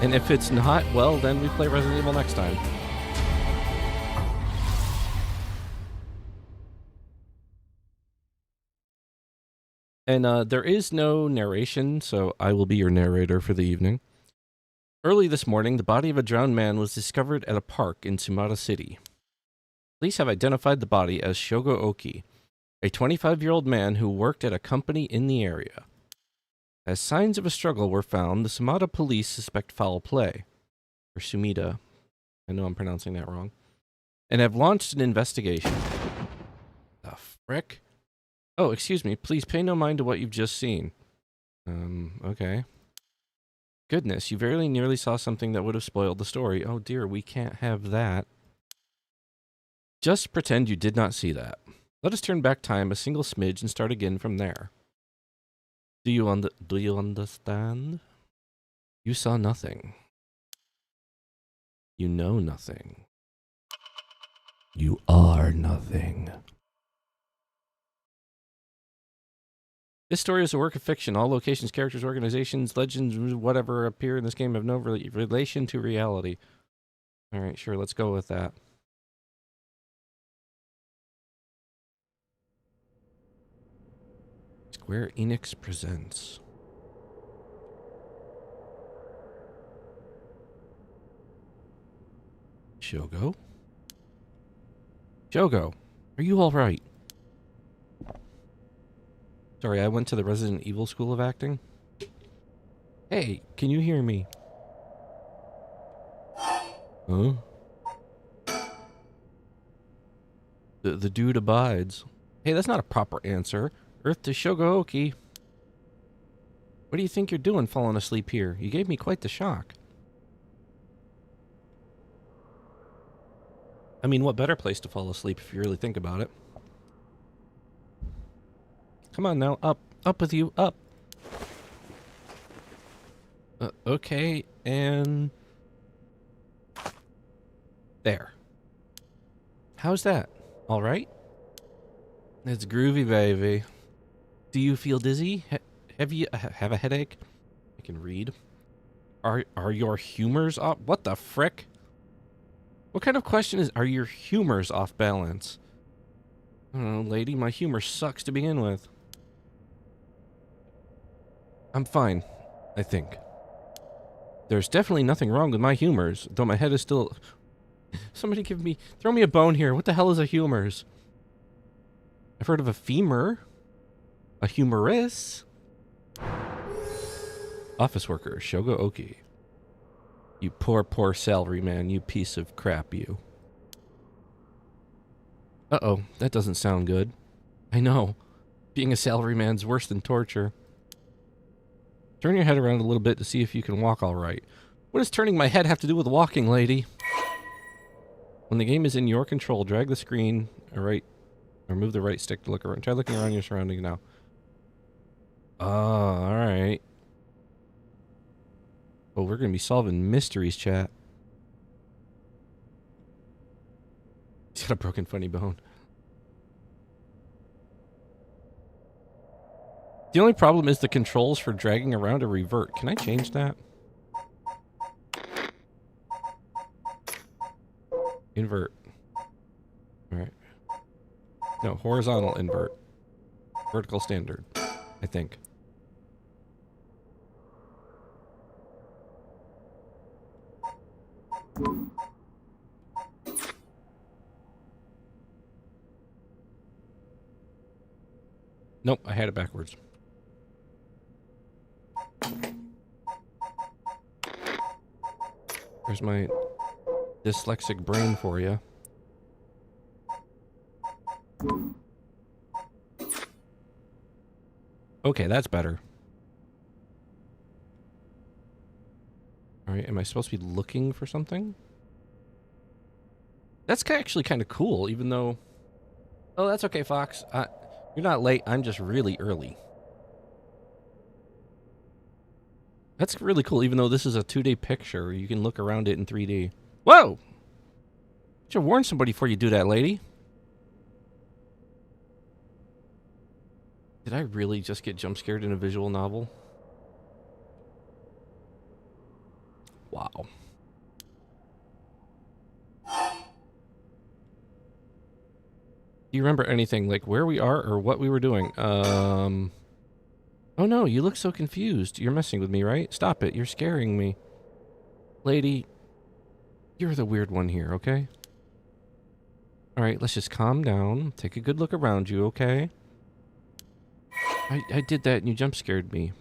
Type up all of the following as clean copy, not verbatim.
And if it's not, well, then we play Resident Evil next time. And there is no narration, so I will be your narrator for the evening. Early this morning, the body of a drowned man was discovered at a park in Sumada City. Police have identified the body as Shogo Oki, a 25-year-old man who worked at a company in the area. As signs of a struggle were found, the Sumada police suspect foul play. Or Sumida. I know I'm pronouncing that wrong. And have launched an investigation. The frick? Oh, excuse me. Please pay no mind to what you've just seen. Okay. Goodness, you very nearly saw something that would have spoiled the story. Oh dear, we can't have that. Just pretend you did not see that. Let us turn back time a single smidge and start again from there. Do you understand? You saw nothing. You know nothing. You are nothing. This story is a work of fiction. All locations, characters, organizations, legends, whatever appear in this game have no relation to reality. Alright, sure, let's go with that. Square Enix presents. Shogo? Shogo, are you alright? Sorry, I went to the Resident Evil School of Acting. Hey, can you hear me? Huh? The dude abides. Hey, that's not a proper answer. Earth to Shogo-oki. What do you think you're doing falling asleep here? You gave me quite the shock. I mean, what better place to fall asleep if you really think about it? Come on now, up. Up with you, up. Okay, and... there. How's that? Alright? It's groovy, baby. Do you feel dizzy? Have a headache? I can read. Are your humors off? What the frick? What kind of question is, are your humors off balance? I don't know, lady, my humor sucks to begin with. I'm fine, I think. There's definitely nothing wrong with my humors, though my head is still... Somebody throw me a bone here. What the hell is a humors? I've heard of a femur. A humerus. Office worker, Shogo Oki. You poor salaryman, you piece of crap, you. Uh-oh, that doesn't sound good. I know. Being a salaryman's worse than torture. Turn your head around a little bit to see if you can walk all right. What does turning my head have to do with walking, lady? When the game is in your control, drag the screen or move the right stick to look around. Try looking around your surroundings now. Oh, alright. Oh, we're gonna be solving mysteries, chat. He's got a broken funny bone. The only problem is the controls for dragging around a revert. Can I change that? Invert. Alright. No, horizontal invert. Vertical standard, I think. Nope, I had it backwards. There's my dyslexic brain for you. Okay, that's better. Alright, am I supposed to be looking for something? That's actually kind of cool, even though... Oh, that's okay, Fox. You're not late, I'm just really early. That's really cool, even though this is a 2D picture. You can look around it in 3D. Whoa! You should warn somebody before you do that, lady. Did I really just get jump scared in a visual novel? Wow. Do you remember anything, like where we are or what we were doing? Oh no, you look so confused. You're messing with me, right? Stop it. You're scaring me. Lady, you're the weird one here, okay? Alright, let's just calm down. Take a good look around you, okay? I did that and you jump scared me.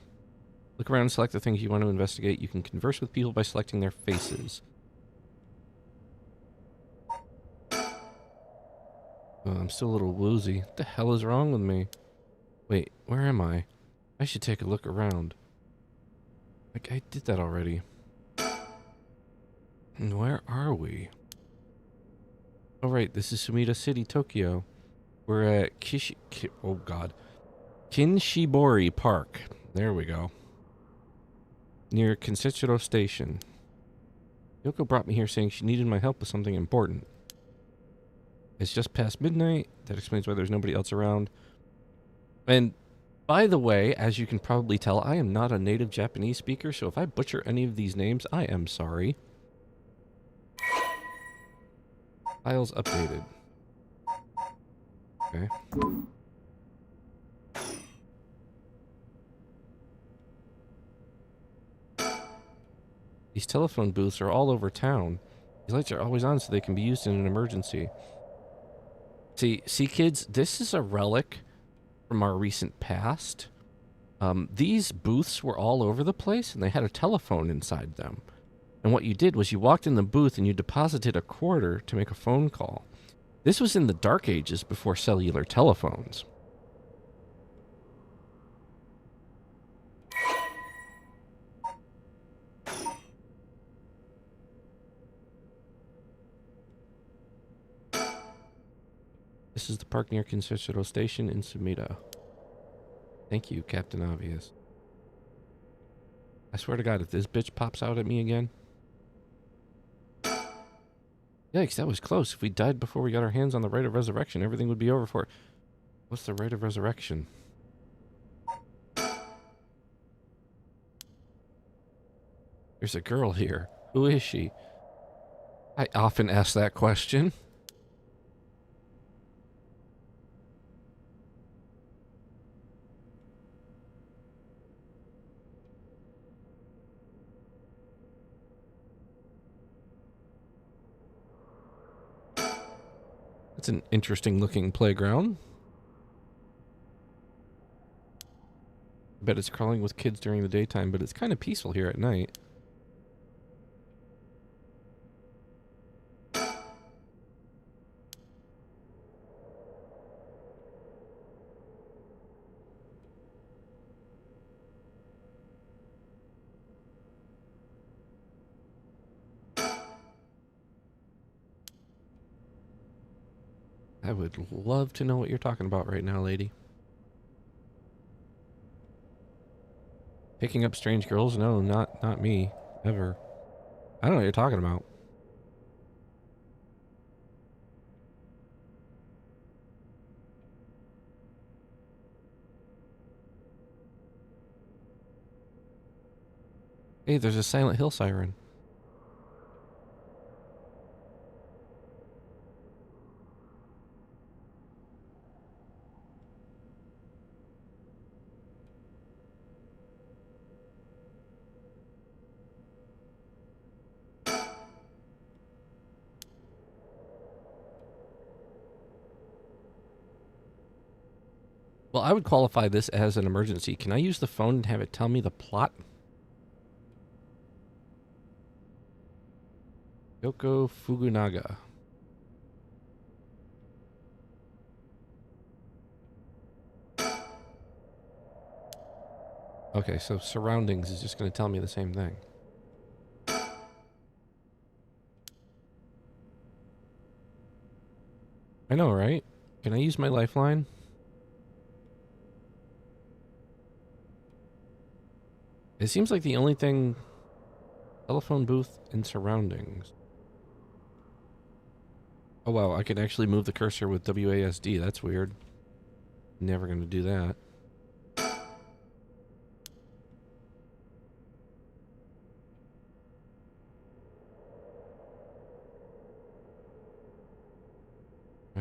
Look around and select the things you want to investigate. You can converse with people by selecting their faces. Oh, I'm still a little woozy. What the hell is wrong with me? Wait, where am I? I should take a look around. Like, I did that already. And where are we? Oh, right, this is Sumida City, Tokyo. We're at Kinshibori Park. There we go. Near Kinsetsudo Station. Yoko brought me here saying she needed my help with something important. It's just past midnight. That explains why there's nobody else around. And by the way, as you can probably tell, I am not a native Japanese speaker, so if I butcher any of these names, I am sorry. Files updated. Okay. These telephone booths are all over town. These lights are always on so they can be used in an emergency. See kids, this is a relic from our recent past. These booths were all over the place and they had a telephone inside them. And what you did was you walked in the booth and you deposited a quarter to make a phone call. This was in the dark ages before cellular telephones. This is the park near Kinsetsudo Station in Sumida. Thank you, Captain Obvious. I swear to God, if this bitch pops out at me again... Yikes, that was close. If we died before we got our hands on the Rite of Resurrection, everything would be over for... What's the Rite of Resurrection? There's a girl here. Who is she? I often ask that question. It's an interesting looking playground. I bet it's crawling with kids during the daytime, but it's kind of peaceful here at night. I would love to know what you're talking about right now, lady. Picking up strange girls? No, not me. Ever. I don't know what you're talking about. Hey, there's a Silent Hill siren. Well, I would qualify this as an emergency. Can I use the phone and have it tell me the plot? Yoko Fukunaga. Okay, so surroundings is just going to tell me the same thing. I know, right? Can I use my lifeline? It seems like the only thing... Telephone booth and surroundings. Oh wow, I can actually move the cursor with WASD. That's weird. Never going to do that.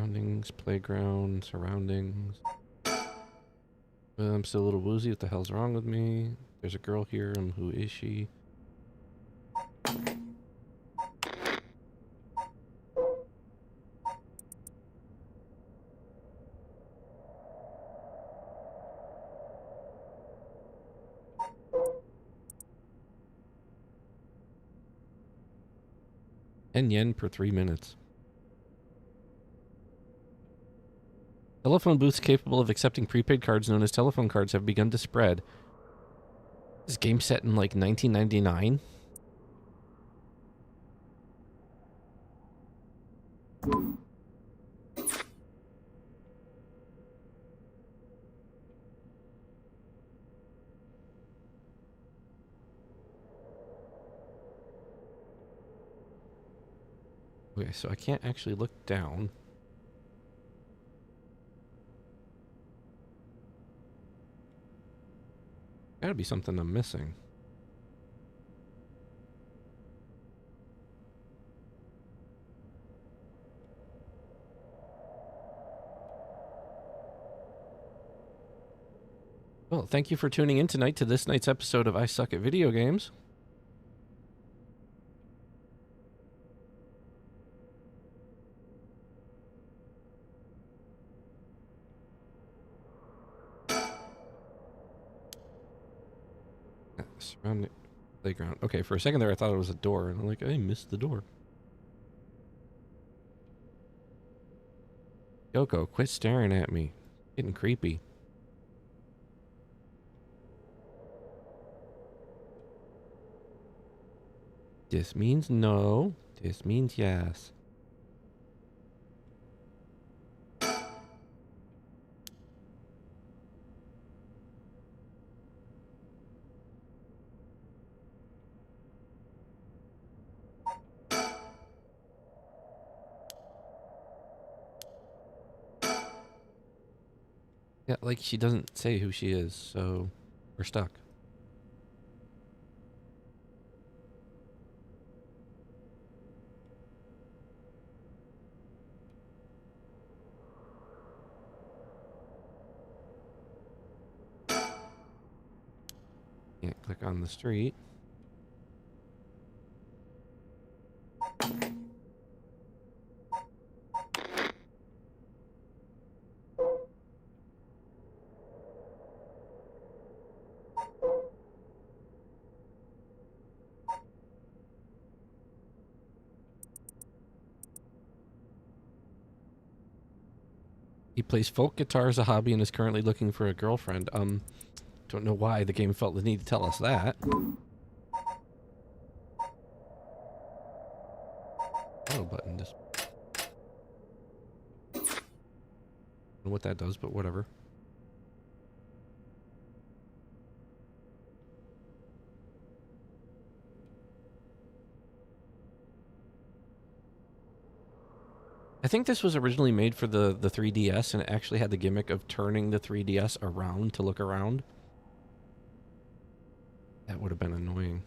Surroundings, playground, surroundings. I'm still a little woozy. What the hell's wrong with me? There's a girl here. Who is she? yen per 3 minutes. Telephone booths capable of accepting prepaid cards known as telephone cards have begun to spread. This game set in like 1999? Okay, so I can't actually look down. Gotta be something I'm missing. Well, thank you for tuning in tonight to this night's episode of I Suck at Video Games. Surrounding playground. Okay, for a second there I thought it was a door, and I'm like, I missed the door. Yoko, quit staring at me. Getting creepy. This means no. This means yes. Yeah, like she doesn't say who she is, so we're stuck. Can't click on the street. He plays folk guitar as a hobby and is currently looking for a girlfriend. Don't know why the game felt the need to tell us that. Oh, button. Just don't know what that does, but whatever. I think this was originally made for the 3DS, and it actually had the gimmick of turning the 3DS around to look around. That would have been annoying.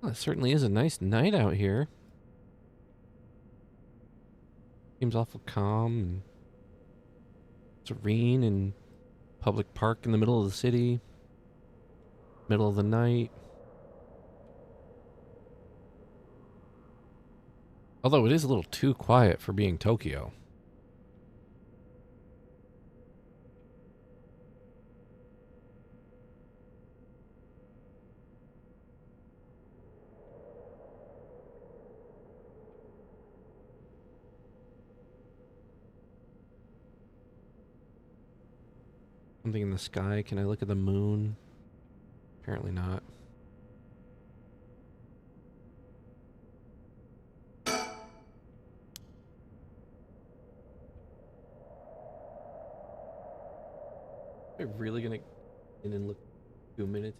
Well, it certainly is a nice night out here. Seems awful calm and serene and public park in the middle of the city. Middle of the night. Although it is a little too quiet for being Tokyo. Something in the sky. Can I look at the moon? Apparently not. Am I really gonna in and look 2 minutes?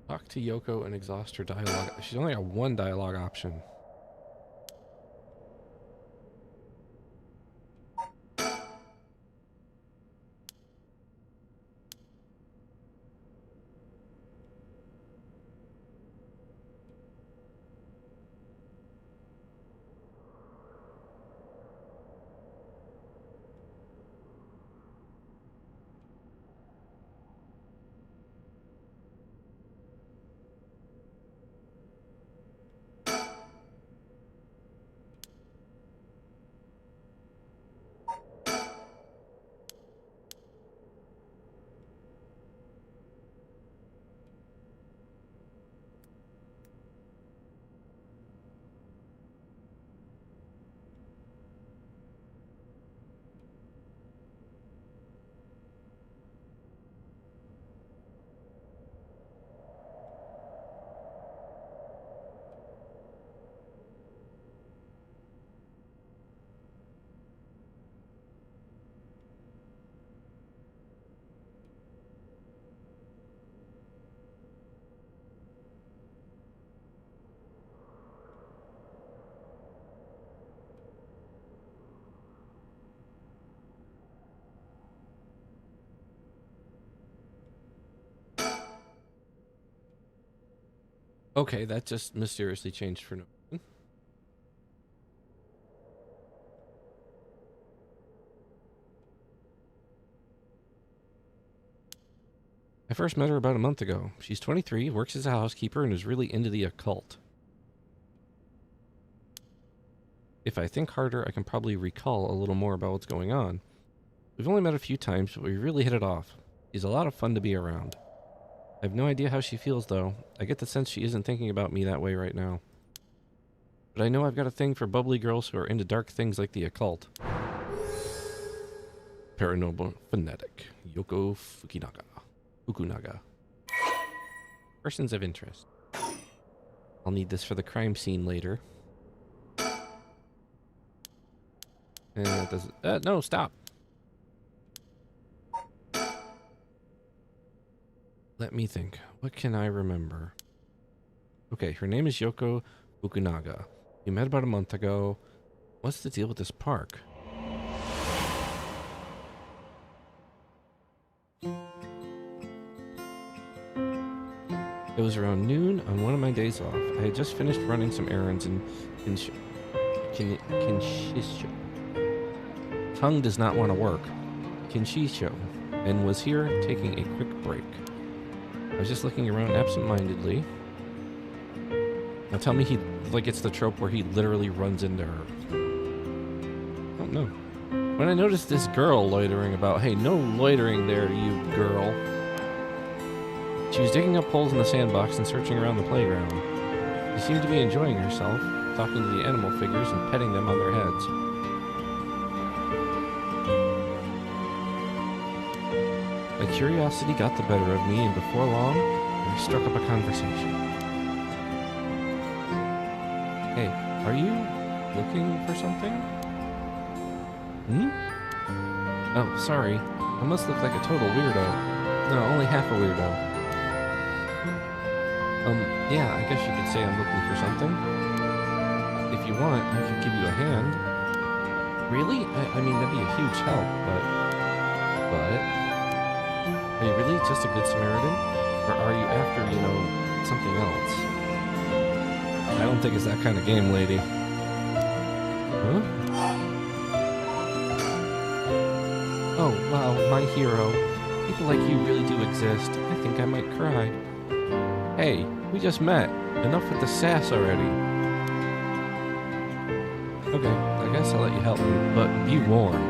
Talk to Yoko and exhaust her dialogue. She's only got one dialogue option. Okay, that just mysteriously changed for no reason. I first met her about a month ago. She's 23, works as a housekeeper, and is really into the occult. If I think harder, I can probably recall a little more about what's going on. We've only met a few times, but we really hit it off. She's a lot of fun to be around. I have no idea how she feels, though. I get the sense she isn't thinking about me that way right now. But I know I've got a thing for bubbly girls who are into dark things like the occult. Paranormal fanatic. Yoko Fukunaga. Persons of interest. I'll need this for the crime scene later. No, stop. Let me think. What can I remember? Okay, her name is Yoko Fukunaga. You met about a month ago. What's the deal with this park? It was around noon on one of my days off. I had just finished running some errands in Kinshisho. Tongue does not want to work. Kinshisho, and was here taking a quick break. I was just looking around absent-mindedly. Now tell me it's the trope where he literally runs into her. Oh no. When I noticed this girl loitering about, hey, no loitering there, you girl. She was digging up holes in the sandbox and searching around the playground. She seemed to be enjoying herself, talking to the animal figures and petting them on their heads. My curiosity got the better of me, and before long, we struck up a conversation. Hey, are you looking for something? Oh, sorry. I must look like a total weirdo. No, only half a weirdo. Yeah, I guess you could say I'm looking for something. If you want, I could give you a hand. Really? I mean, that'd be a huge help, but... Are you really just a good Samaritan? Or are you after, something else? I don't think it's that kind of game, lady. Huh? Oh, wow, my hero. People like you really do exist. I think I might cry. Hey, we just met. Enough with the sass already. Okay, I guess I'll let you help me, but be warned.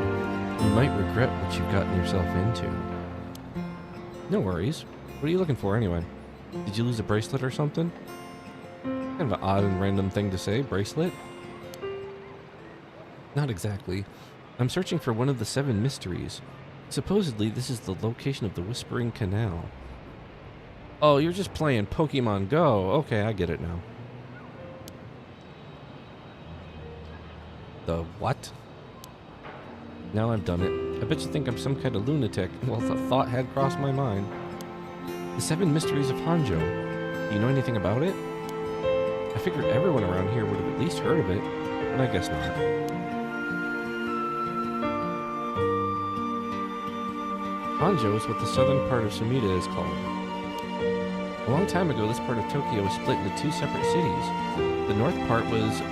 You might regret what you've gotten yourself into. No worries. What are you looking for anyway? Did you lose a bracelet or something? Kind of an odd and random thing to say, bracelet? Not exactly. I'm searching for one of the 7 mysteries. Supposedly, this is the location of the Whispering Canal. Oh, you're just playing Pokemon Go. Okay, I get it now. The what? Now I've done it. I bet you think I'm some kind of lunatic. Well, the thought had crossed my mind. The 7 Mysteries of Hanjo. Do you know anything about it? I figured everyone around here would have at least heard of it, but I guess not. Hanjo is what the southern part of Sumida is called. A long time ago, this part of Tokyo was split into 2 separate cities. The north part was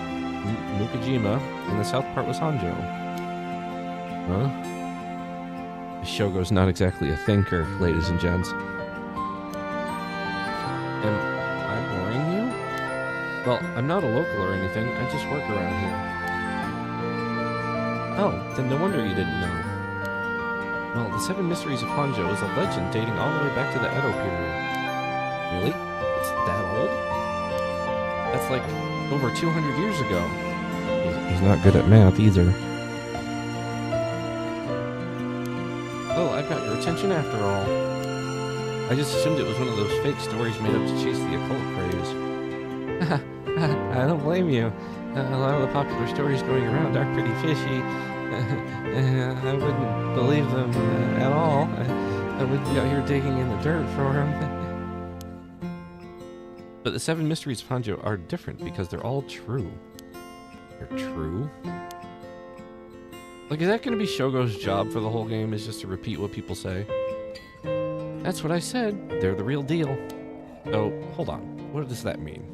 Mukajima, and the south part was Hanjo. Huh? Shogo's not exactly a thinker, ladies and gents. Am I boring you? Well, I'm not a local or anything, I just work around here. Oh, then no wonder you didn't know. Well, the 7 Mysteries of Hanjo is a legend dating all the way back to the Edo period. Really? It's that old? That's like over 200 years ago. He's not good at math either. Oh, I've got your attention after all. I just assumed it was one of those fake stories made up to chase the occult craze. I don't blame you. A lot of the popular stories going around are pretty fishy. I wouldn't believe them at all. I wouldn't be out here digging in the dirt for them. But the 7 Mysteries of Hanjo are different because they're all true. They're true? Like, is that going to be Shogo's job for the whole game, is just to repeat what people say? That's what I said. They're the real deal. Oh, hold on. What does that mean?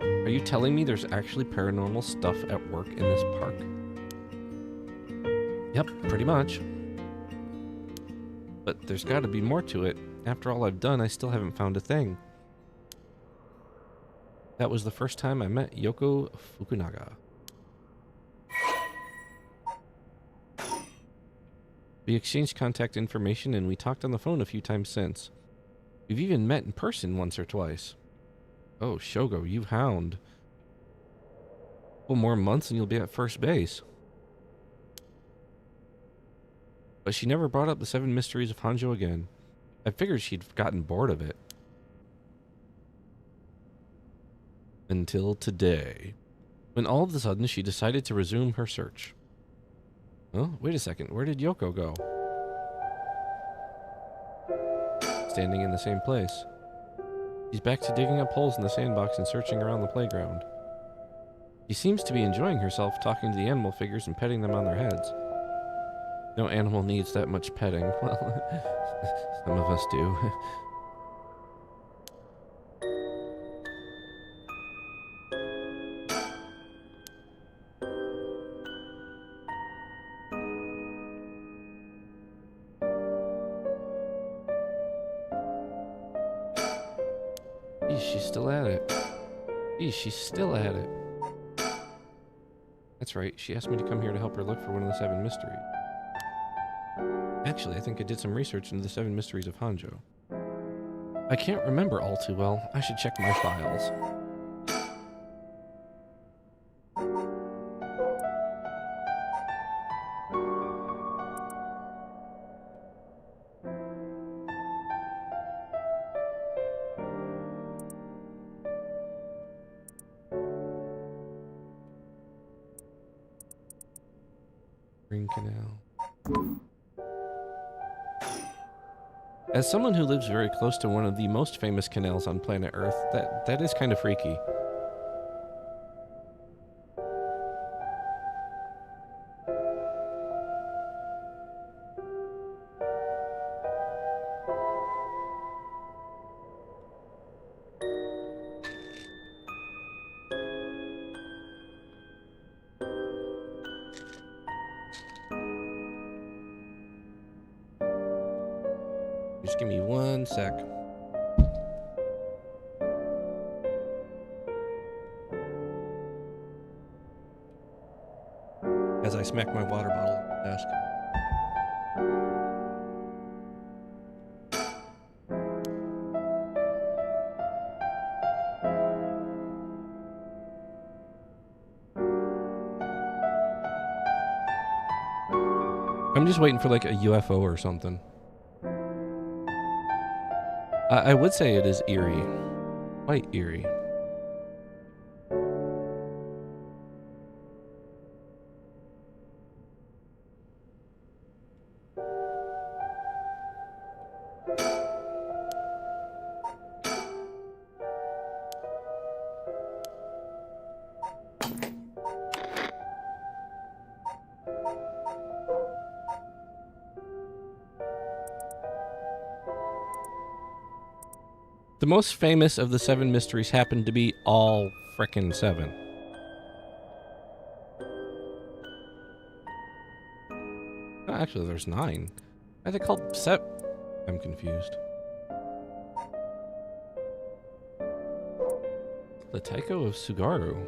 Are you telling me there's actually paranormal stuff at work in this park? Yep, pretty much. But there's got to be more to it. After all I've done, I still haven't found a thing. That was the first time I met Yoko Fukunaga. We exchanged contact information and we talked on the phone a few times since. We've even met in person once or twice. Oh, Shogo, you hound. Well, more months and you'll be at first base. But she never brought up the 7 Mysteries of Hanjo again. I figured she'd gotten bored of it. Until today, when all of a sudden she decided to resume her search. Oh, wait a second, where did Yoko go? Standing in the same place. She's back to digging up holes in the sandbox and searching around the playground. She seems to be enjoying herself, talking to the animal figures and petting them on their heads. No animal needs that much petting. Well, some of us do. She's still at it. She's still at it. That's right, she asked me to come here to help her look for one of the 7 mysteries. Actually, I think I did some research into the 7 Mysteries of Hanjo. I can't remember all too well. I should check my files. Green Canal. As someone who lives very close to one of the most famous canals on planet Earth, that is kind of freaky. Just give me 1 sec. As I smack my water bottle on the desk. I'm just waiting for like a UFO or something. I would say it is eerie. Quite eerie. The most famous of the 7 mysteries happen to be all frickin' 7. Oh, actually, there's 9. Why are they called 7? I'm confused. The Taiko of Sugaru.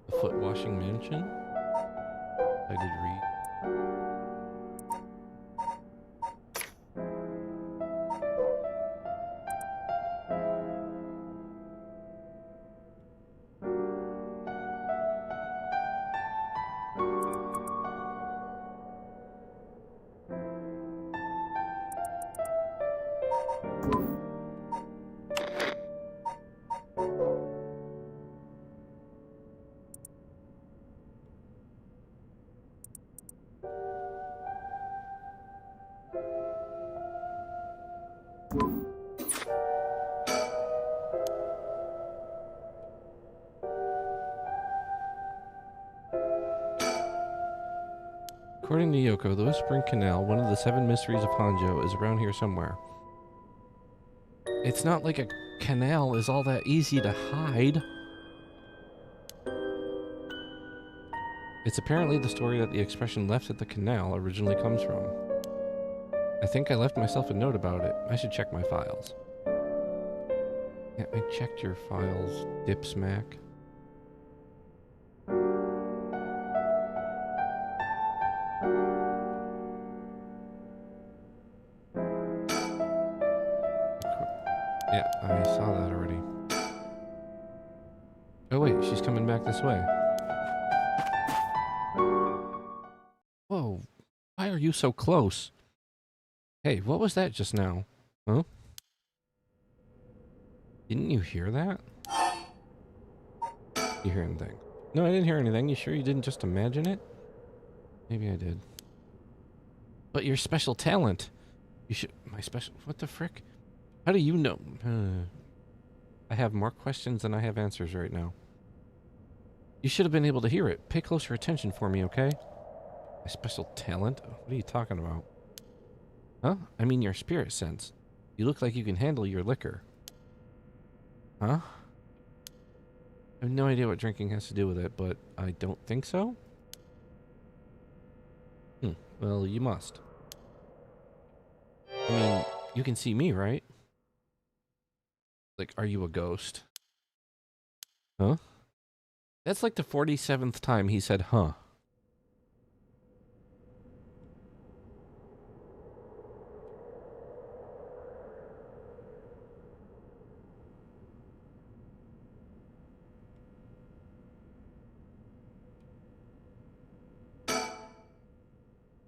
The Foot Washing Mansion. I did read. According to Yoko, the Whispering Canal, one of the 7 mysteries of Hanjo, is around here somewhere. It's not like a canal is all that easy to hide. It's apparently the story that the expression left at the canal originally comes from. I think I left myself a note about it. I should check my files. Yeah, I checked your files, dipsmack. Yeah, I saw that already. Oh wait, she's coming back this way. Whoa, why are you so close? Hey, what was that just now? Huh? Didn't you hear that? You hear anything? No, I didn't hear anything. You sure you didn't just imagine it? Maybe I did. But your special talent. You should... My special... What the frick? How do you know? I have more questions than I have answers right now. You should have been able to hear it. Pay closer attention for me, okay? My special talent? What are you talking about? Huh? I mean your spirit sense. You look like you can handle your liquor. Huh? I have no idea what drinking has to do with it, but I don't think so. Well, you must. I mean, you can see me, right? Like, are you a ghost? Huh? That's like the 47th time he said, huh.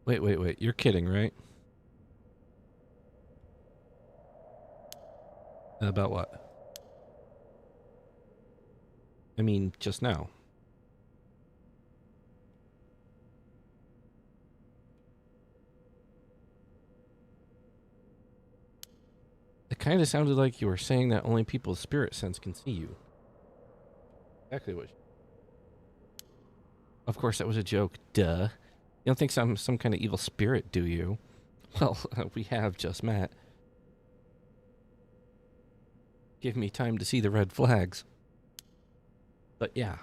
Wait. You're kidding, right? About what? I mean, just now. It kind of sounded like you were saying that only people's spirit sense can see you. Exactly what... Of course, that was a joke. Duh. You don't think some kind of evil spirit, do you? Well, we have just met. Give me time to see the red flags. But yeah.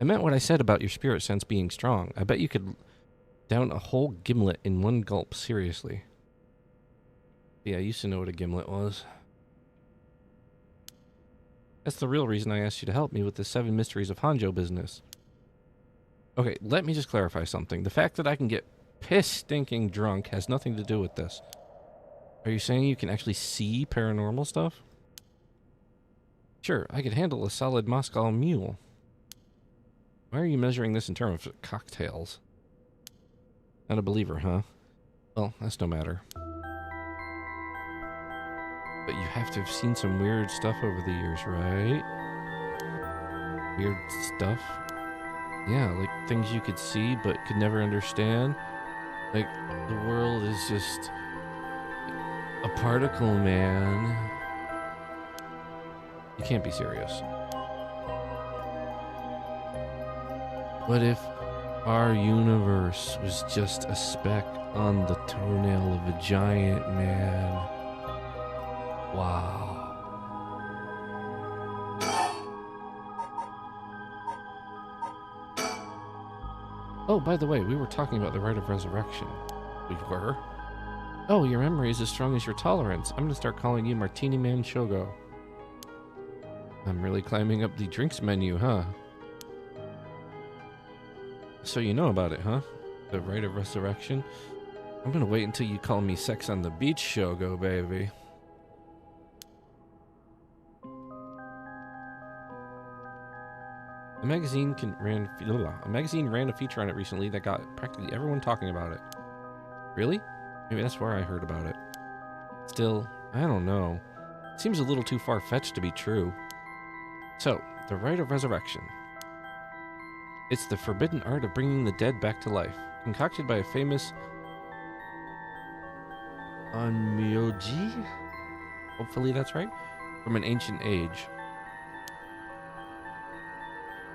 I meant what I said about your spirit sense being strong. I bet you could Down a whole gimlet in one gulp, seriously. Yeah, I used to know what a gimlet was. That's the real reason I asked you to help me with the 7 Mysteries of Hanjo business. Okay, let me just clarify something. The fact that I can get piss-stinking drunk has nothing to do with this. Are you saying you can actually see paranormal stuff? Sure, I could handle a solid Moscow mule. Why are you measuring this in terms of cocktails? Not a believer, huh? Well, that's no matter. But you have to have seen some weird stuff over the years, right? Weird stuff? Yeah, like things you could see but could never understand. Like, the world is just a particle, man. You can't be serious. What if our universe was just a speck on the toenail of a giant, man? Wow. Oh, by the way, we were talking about the rite of resurrection. We were? Oh, your memory is as strong as your tolerance. I'm gonna start calling you Martini Man Shogo. I'm really climbing up the drinks menu, huh? So you know about it, huh? The rite of resurrection? I'm gonna wait until you call me Sex on the Beach Shogo, baby. A magazine ran a feature on it recently that got practically everyone talking about it. Really? Maybe that's where I heard about it. Still, I don't know. It seems a little too far-fetched to be true. So, the rite of resurrection. It's the forbidden art of bringing the dead back to life, concocted by a famous Onmyoji? Hopefully that's right? From an ancient age.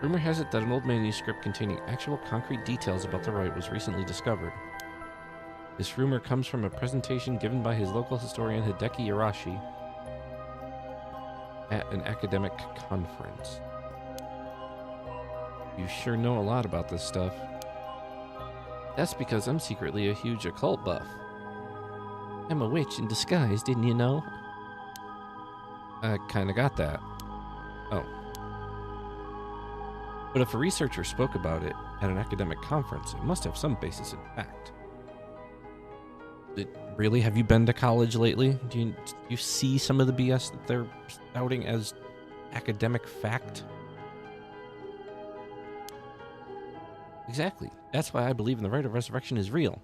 Rumor has it that an old manuscript containing actual concrete details about the rite was recently discovered. This rumor comes from a presentation given by his local historian Hideki Yarashi at an academic conference. You sure know a lot about this stuff. That's because I'm secretly a huge occult buff. I'm a witch in disguise, didn't you know? I kinda got that. Oh. But if a researcher spoke about it at an academic conference, it must have some basis in fact. Really? Have you been to college lately? Do you see some of the BS that they're spouting as academic fact? Exactly. That's why I believe in the rite of resurrection is real.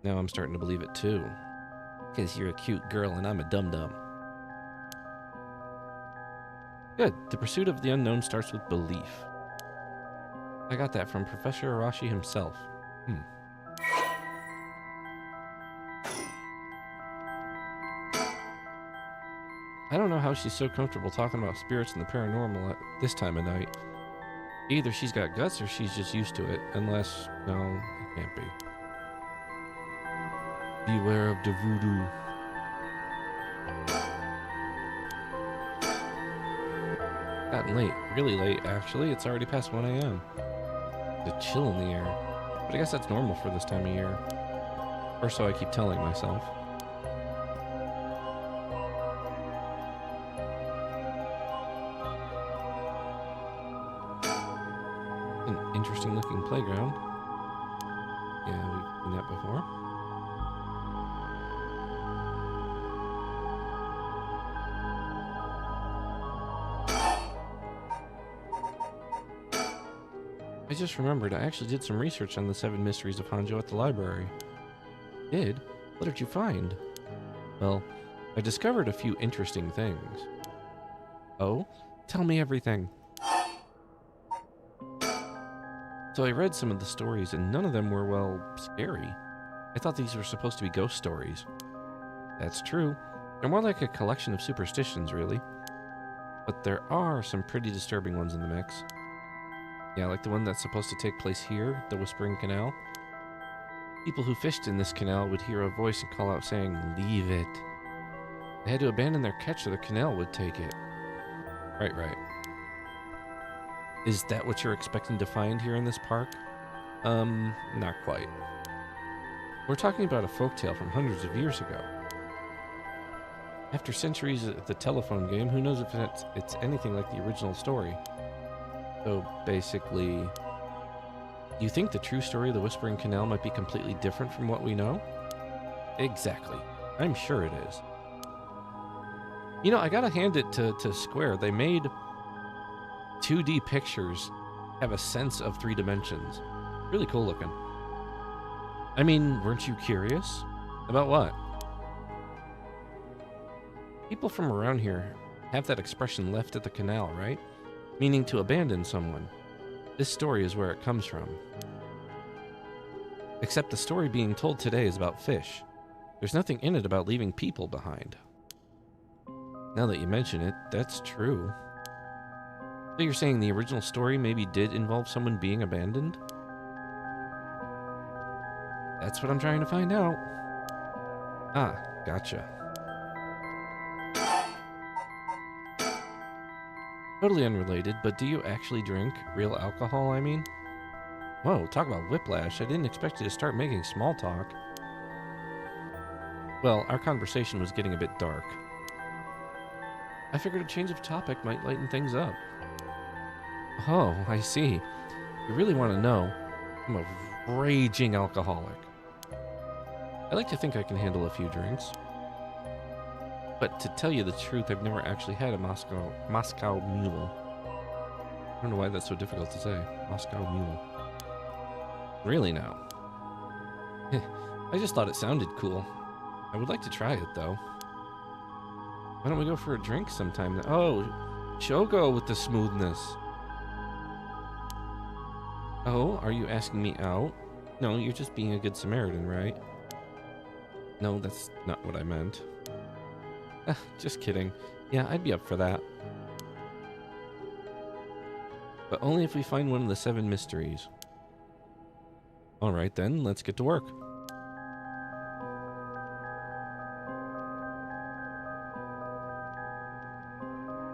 Now I'm starting to believe it too. Because you're a cute girl and I'm a dum-dum. Good. The pursuit of the unknown starts with belief. I got that from Professor Arashi himself. I don't know how she's so comfortable talking about spirits and the paranormal at this time of night. Either she's got guts or she's just used to it. Unless, no, it can't be. Beware of the voodoo. Gotten late. Really late, actually. It's already past 1 a.m. The chill in the air. But I guess that's normal for this time of year. Or so I keep telling myself. An interesting looking playground. Yeah, we've seen that before. I just remembered I actually did some research on the 7 Mysteries of Hanjo at the library. Did? What did you find? Well, I discovered a few interesting things. Oh? Tell me everything. So I read some of the stories and none of them were, well, scary. I thought these were supposed to be ghost stories. That's true. They're more like a collection of superstitions, really. But there are some pretty disturbing ones in the mix. Yeah, like the one that's supposed to take place here, the Whispering Canal. People who fished in this canal would hear a voice and call out saying, "Leave it." They had to abandon their catch or the canal would take it. Right. Is that what you're expecting to find here in this park? Not quite. We're talking about a folktale from hundreds of years ago. After centuries of the telephone game, who knows if it's anything like the original story? So basically, you think the true story of the Whispering Canal might be completely different from what we know? Exactly. I'm sure it is. You know, I gotta hand it to Square. They made 2D pictures have a sense of 3 dimensions. Really cool looking. I mean, weren't you curious? About what? People from around here have that expression left at the canal, right? Meaning to abandon someone. This story is where it comes from. Except the story being told today is about fish. There's nothing in it about leaving people behind. Now that you mention it, that's true. So you're saying the original story maybe did involve someone being abandoned? That's what I'm trying to find out. Ah, gotcha. Totally unrelated, but do you actually drink real alcohol, I mean? Whoa, talk about whiplash. I didn't expect you to start making small talk. Well, our conversation was getting a bit dark. I figured a change of topic might lighten things up. Oh, I see. You really want to know? I'm a raging alcoholic. I like to think I can handle a few drinks. But to tell you the truth, I've never actually had a Moscow Mule. I don't know why that's so difficult to say. Moscow Mule. Really now? I just thought it sounded cool. I would like to try it, though. Why don't we go for a drink sometime? Oh, Choco with the smoothness. Oh, are you asking me out? No, you're just being a good Samaritan, right? No, that's not what I meant. Just kidding. Yeah, I'd be up for that. But only if we find one of the 7 mysteries. Alright then, let's get to work.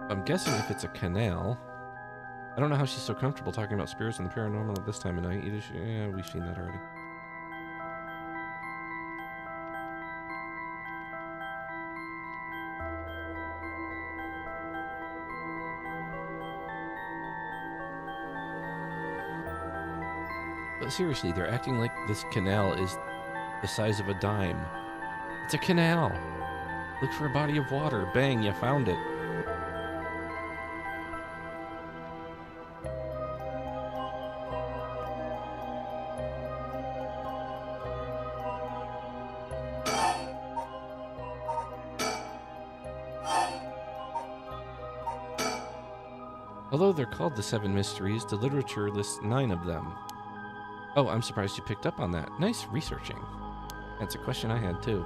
I'm guessing if it's a canal... I don't know how she's so comfortable talking about spirits and the paranormal at this time of night. Yeah, we've seen that already. But seriously, they're acting like this canal is the size of a dime. It's a canal. Look for a body of water. Bang, you found it. Although they're called the 7 mysteries, the literature lists 9 of them. Oh, I'm surprised you picked up on that. Nice researching. That's a question I had, too.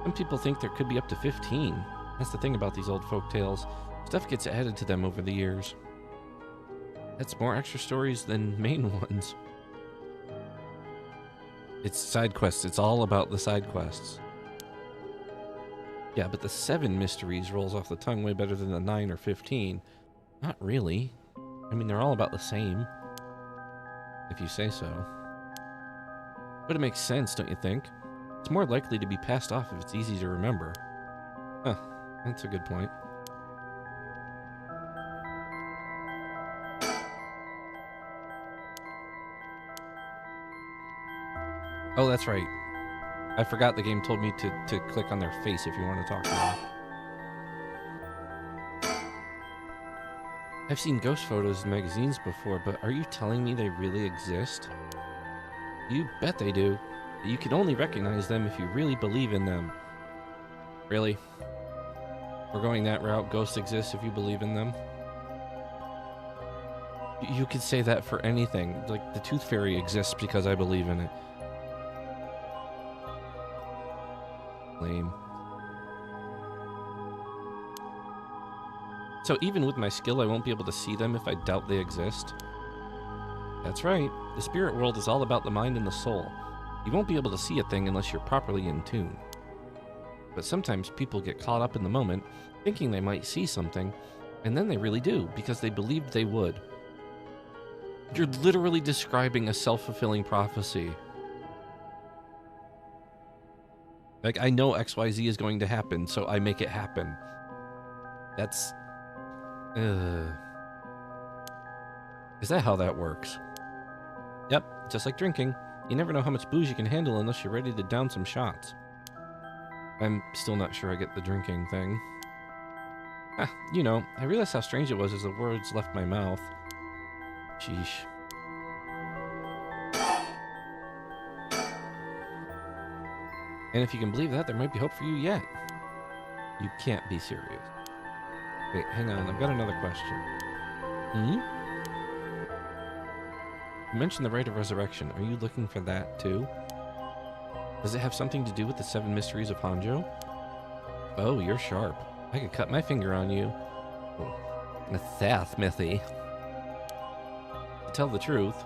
Some people think there could be up to 15. That's the thing about these old folk tales. Stuff gets added to them over the years. That's more extra stories than main ones. It's side quests. It's all about the side quests. Yeah, but the 7 mysteries rolls off the tongue way better than the 9 or 15. Not really. I mean, they're all about the same. If you say so. But it makes sense, don't you think? It's more likely to be passed off if it's easy to remember. Huh, that's a good point. Oh, that's right. I forgot the game told me to click on their face if you want to talk to them. I've seen ghost photos in magazines before, but are you telling me they really exist? You bet they do. You can only recognize them if you really believe in them. Really? We're going that route? Ghosts exist if you believe in them? You could say that for anything. Like, the Tooth Fairy exists because I believe in it. Lame. So even with my skill, I won't be able to see them if I doubt they exist? That's right. The spirit world is all about the mind and the soul. You won't be able to see a thing unless you're properly in tune. But sometimes people get caught up in the moment, thinking they might see something, and then they really do, because they believed they would. You're literally describing a self-fulfilling prophecy. Like, I know XYZ is going to happen, so I make it happen. That's... Is that how that works? Yep, just like drinking. You never know how much booze you can handle unless you're ready to down some shots. I'm still not sure I get the drinking thing. Ah, you know, I realized how strange it was as the words left my mouth. Sheesh. And if you can believe that, there might be hope for you yet. You can't be serious. Wait, hang on, I've got another question. You mentioned the rite of resurrection. Are you looking for that too? Does it have something to do with the 7 mysteries of Hanjo? Oh, you're sharp. I could cut my finger on you. A Thath Mithy. To tell the truth,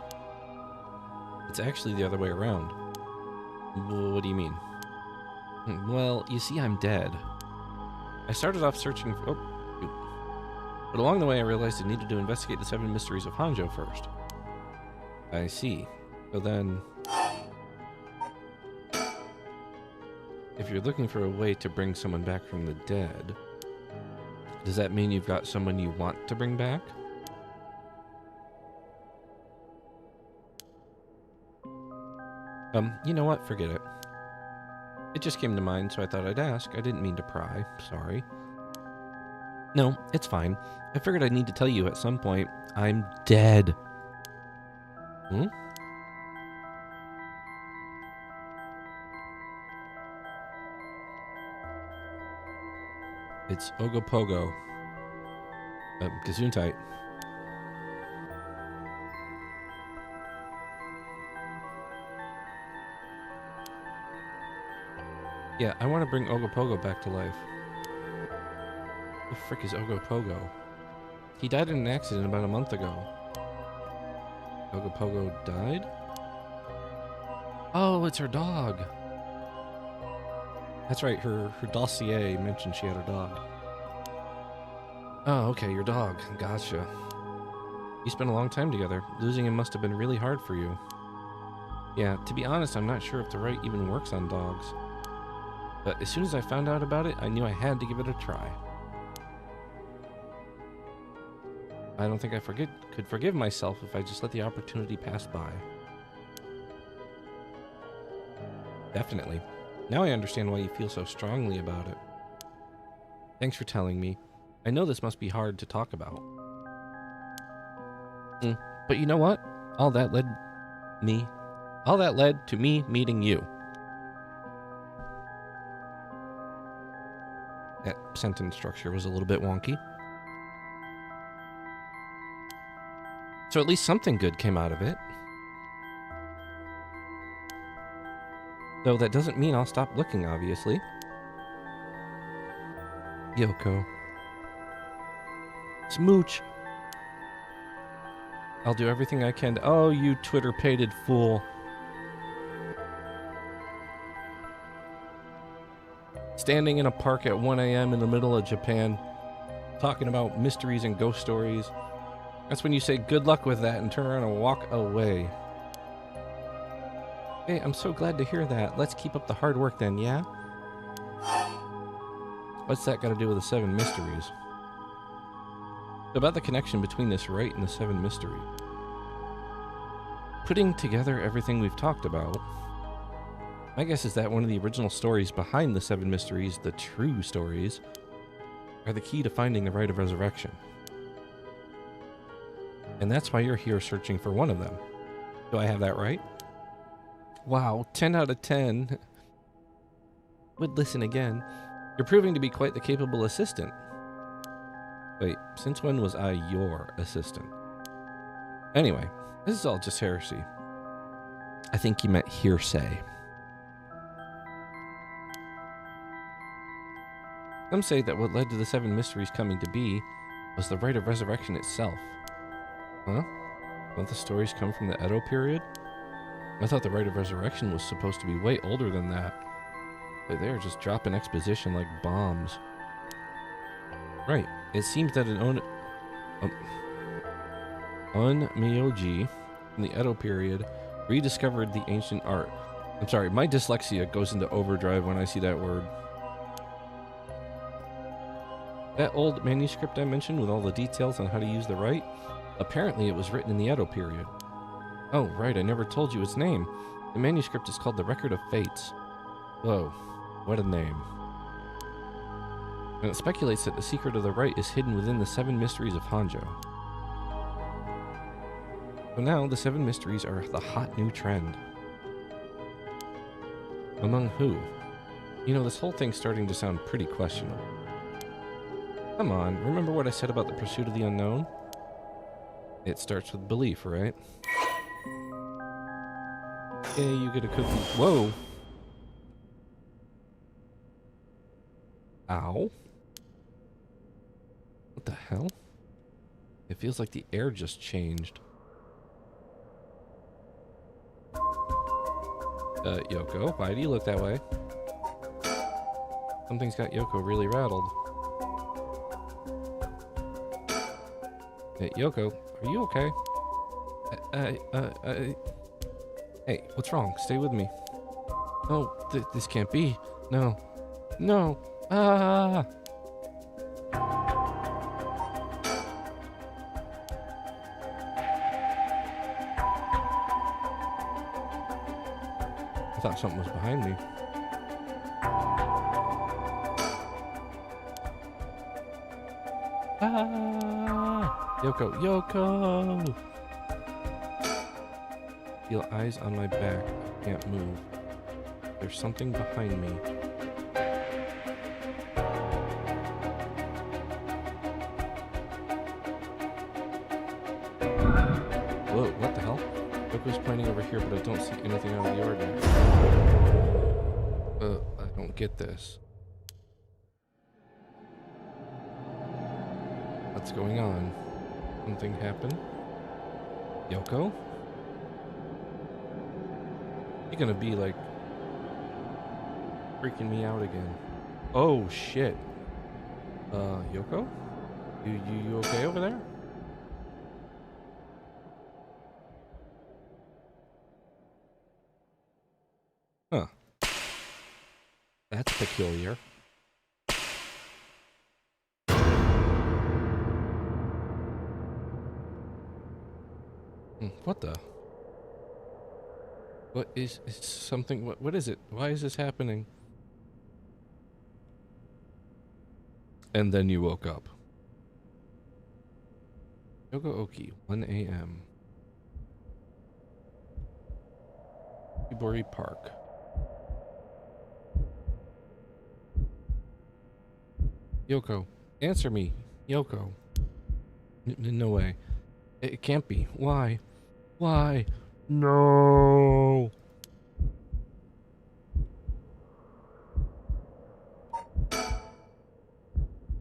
it's actually the other way around. What do you mean? Well, you see, I'm dead. I started off searching for... Oh, shoot. But along the way, I realized I needed to investigate the 7 mysteries of Hanjo first. I see. So then... if you're looking for a way to bring someone back from the dead, does that mean you've got someone you want to bring back? You know what? Forget it. It just came to mind, so I thought I'd ask. I didn't mean to pry. Sorry. No, it's fine. I figured I'd need to tell you at some point. I'm dead. It's Ogopogo. Gesundheit. Yeah, I want to bring Ogopogo back to life. The frick is Ogopogo? He died in an accident about a month ago. Ogopogo died? Oh, it's her dog. That's right, her dossier mentioned she had a dog. Oh, okay, your dog. Gotcha. You spent a long time together. Losing him must have been really hard for you. Yeah, to be honest, I'm not sure if the rite even works on dogs. But as soon as I found out about it, I knew I had to give it a try. I don't think I could forgive myself if I just let the opportunity pass by. Definitely. Now I understand why you feel so strongly about it. Thanks for telling me. I know this must be hard to talk about. But you know what? All that led to me meeting you. That sentence structure was a little bit wonky. So at least something good came out of it. Though that doesn't mean I'll stop looking, obviously. Yoko. Smooch. I'll do everything I can to... Oh, you Twitter-pated fool. Standing in a park at 1 a.m. in the middle of Japan, talking about mysteries and ghost stories. That's when you say good luck with that and turn around and walk away. Hey, I'm so glad to hear that. Let's keep up the hard work then, yeah? What's that got to do with the 7 mysteries? About the connection between this rite and the 7 mysteries. Putting together everything we've talked about, my guess is that one of the original stories behind the 7 mysteries, the true stories, are the key to finding the rite of resurrection. And that's why you're here searching for one of them. Do I have that right? Wow, 10 out of 10. Would listen again. You're proving to be quite the capable assistant. Wait, since when was I your assistant? Anyway, this is all just heresy. I think you meant hearsay. Some say that what led to the 7 mysteries coming to be was the rite of resurrection itself. Huh? Don't the stories come from the Edo period? I thought the rite of resurrection was supposed to be way older than that. But they're just dropping exposition like bombs. Right. It seems that Un-myoji, in the Edo period, rediscovered the ancient art. I'm sorry, my dyslexia goes into overdrive when I see that word. That old manuscript I mentioned with all the details on how to use the rite, apparently it was written in the Edo period. Oh, right, I never told you its name. The manuscript is called the Record of Fates. Whoa, what a name. And it speculates that the secret of the rite is hidden within the 7 mysteries of Hanjo. So now, the 7 mysteries are the hot new trend. Among who? You know, this whole thing's starting to sound pretty questionable. Come on, remember what I said about the pursuit of the unknown? It starts with belief, right? Yay, you get a cookie. Whoa! Ow. What the hell? It feels like the air just changed. Yoko, why do you look that way? Something's got Yoko really rattled. Hey, Yoko, are you okay? Hey, what's wrong? Stay with me. No, this can't be. No. No. Ah! I thought something was behind me. Ah! Yoko, Yoko! Feel eyes on my back. I can't move. There's something behind me. Whoa, what the hell? Yoko's pointing over here, but I don't see anything out of the ordinary. I don't get this. What's going on? Something happened? Yoko? You're gonna be like freaking me out again. Oh shit. Yoko? You okay over there? Huh. That's peculiar. What the? What is something? What is it? Why is this happening? And then you woke up. Yogo Oki, 1 a.m. Ibori Park. Yoko, answer me. Yoko. No way. It can't be. Why? Why? No.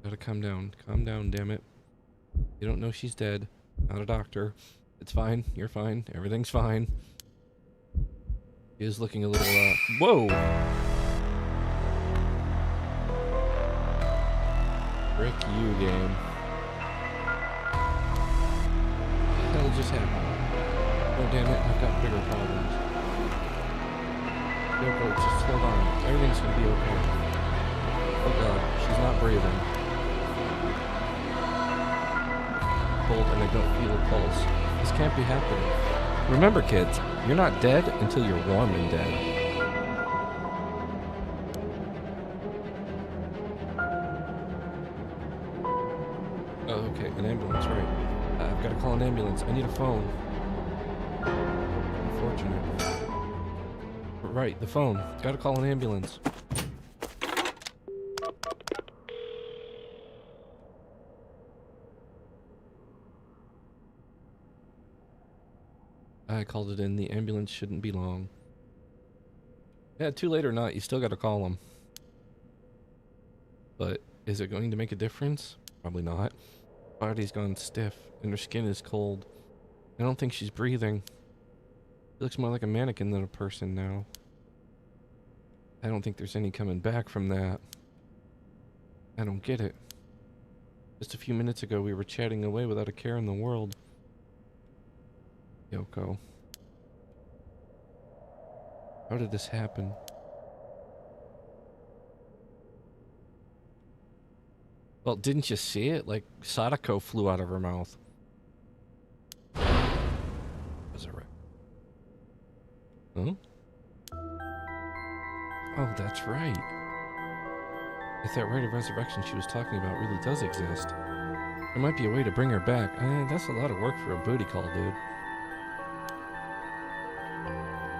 Gotta calm down. Calm down, damn it. You don't know she's dead. Not a doctor. It's fine. You're fine. Everything's fine. He is looking a little, whoa! Frick you, game. What the hell just happened? Oh, damn it. I've got bigger problems. Yoko, just hold on. Everything's gonna be okay. Oh god, she's not breathing. Cold and I don't feel a pulse. This can't be happening. Remember, kids, you're not dead until you're warm and dead. Oh, okay, an ambulance, right. I've got to call an ambulance. I need a phone. Unfortunate. Right, the phone. Got to call an ambulance. I called it in. The ambulance shouldn't be long. Yeah, too late or not, you still got to call them. But is it going to make a difference? Probably not. Body's gone stiff, and her skin is cold. I don't think she's breathing. She looks more like a mannequin than a person now. I don't think there's any coming back from that. I don't get it. Just a few minutes ago, we were chatting away without a care in the world. Yoko. How did this happen? Well, didn't you see it? Like, Sadako flew out of her mouth. Was it right? Huh? Oh, that's right. If that rite of resurrection she was talking about really does exist, there might be a way to bring her back. That's a lot of work for a booty call, dude.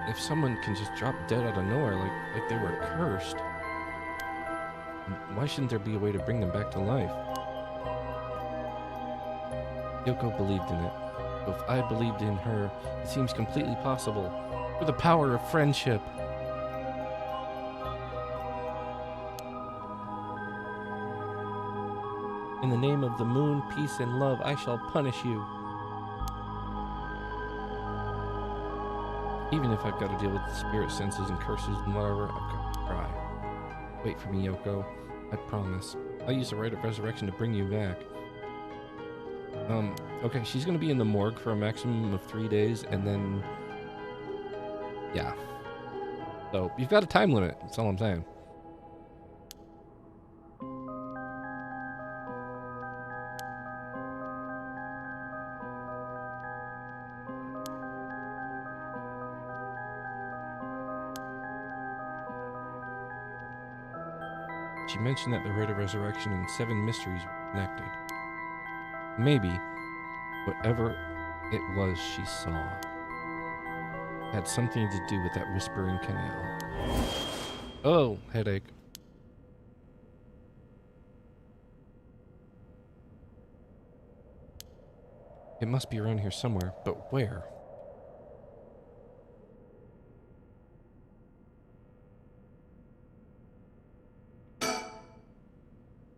If someone can just drop dead out of nowhere like they were cursed, why shouldn't there be a way to bring them back to life? Yoko believed in it. So if I believed in her, it seems completely possible. With the power of friendship. In the name of the moon, peace, and love, I shall punish you. Even if I've got to deal with the spirit senses and curses and whatever, I've got to try. Wait for me, Yoko. I promise. I'll use the rite of resurrection to bring you back. Okay, she's gonna be in the morgue for a maximum of 3 days, and then... yeah. So, you've got a time limit, that's all I'm saying. She mentioned that the rite of resurrection and 7 mysteries were connected. Maybe, whatever it was she saw had something to do with that whispering canal. Oh, headache. It must be around here somewhere, but where?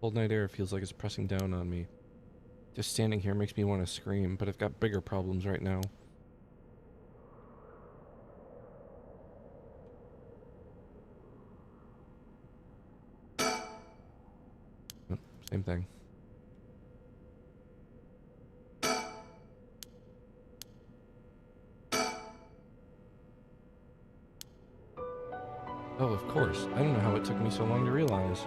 Cold night air feels like it's pressing down on me. Just standing here makes me want to scream, but I've got bigger problems right now. Oh, same thing. Oh, of course. I don't know how it took me so long to realize.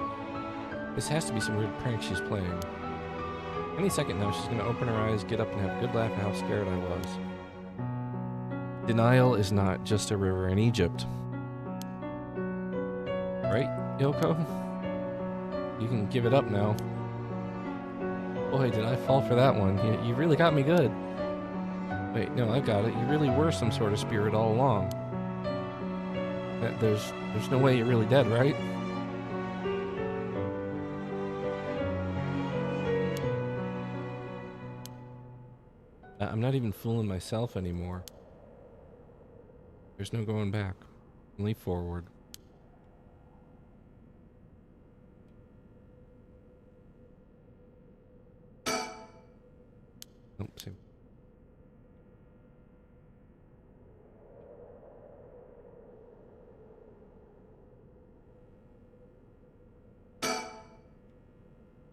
This has to be some weird prank she's playing. Any second now, she's going to open her eyes, get up, and have a good laugh at how scared I was. Denial is not just a river in Egypt. Right, Yoko? You can give it up now. Boy, did I fall for that one. You really got me good. Wait, no, I got it. You really were some sort of spirit all along. There's no way you're really dead, right? I'm not even fooling myself anymore. There's no going back. Only forward. Nope, same.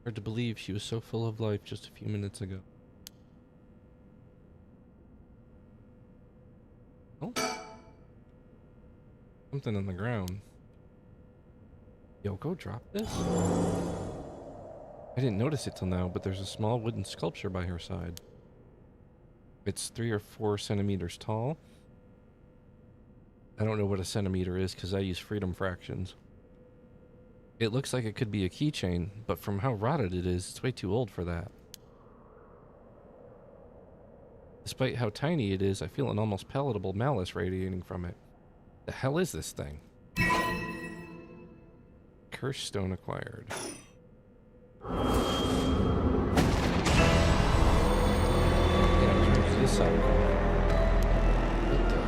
Hard to believe she was so full of life just a few minutes ago. Oh. Something on the ground. Yoko, drop this? I didn't notice it till now, but there's a small wooden sculpture by her side. It's 3 or 4 centimeters tall. I don't know what a centimeter is because I use freedom fractions. It looks like it could be a keychain, but from how rotted it is, it's way too old for that. Despite how tiny it is, I feel an almost palatable malice radiating from it. The hell is this thing? Cursed stone acquired. Yeah, turn to this side. What the?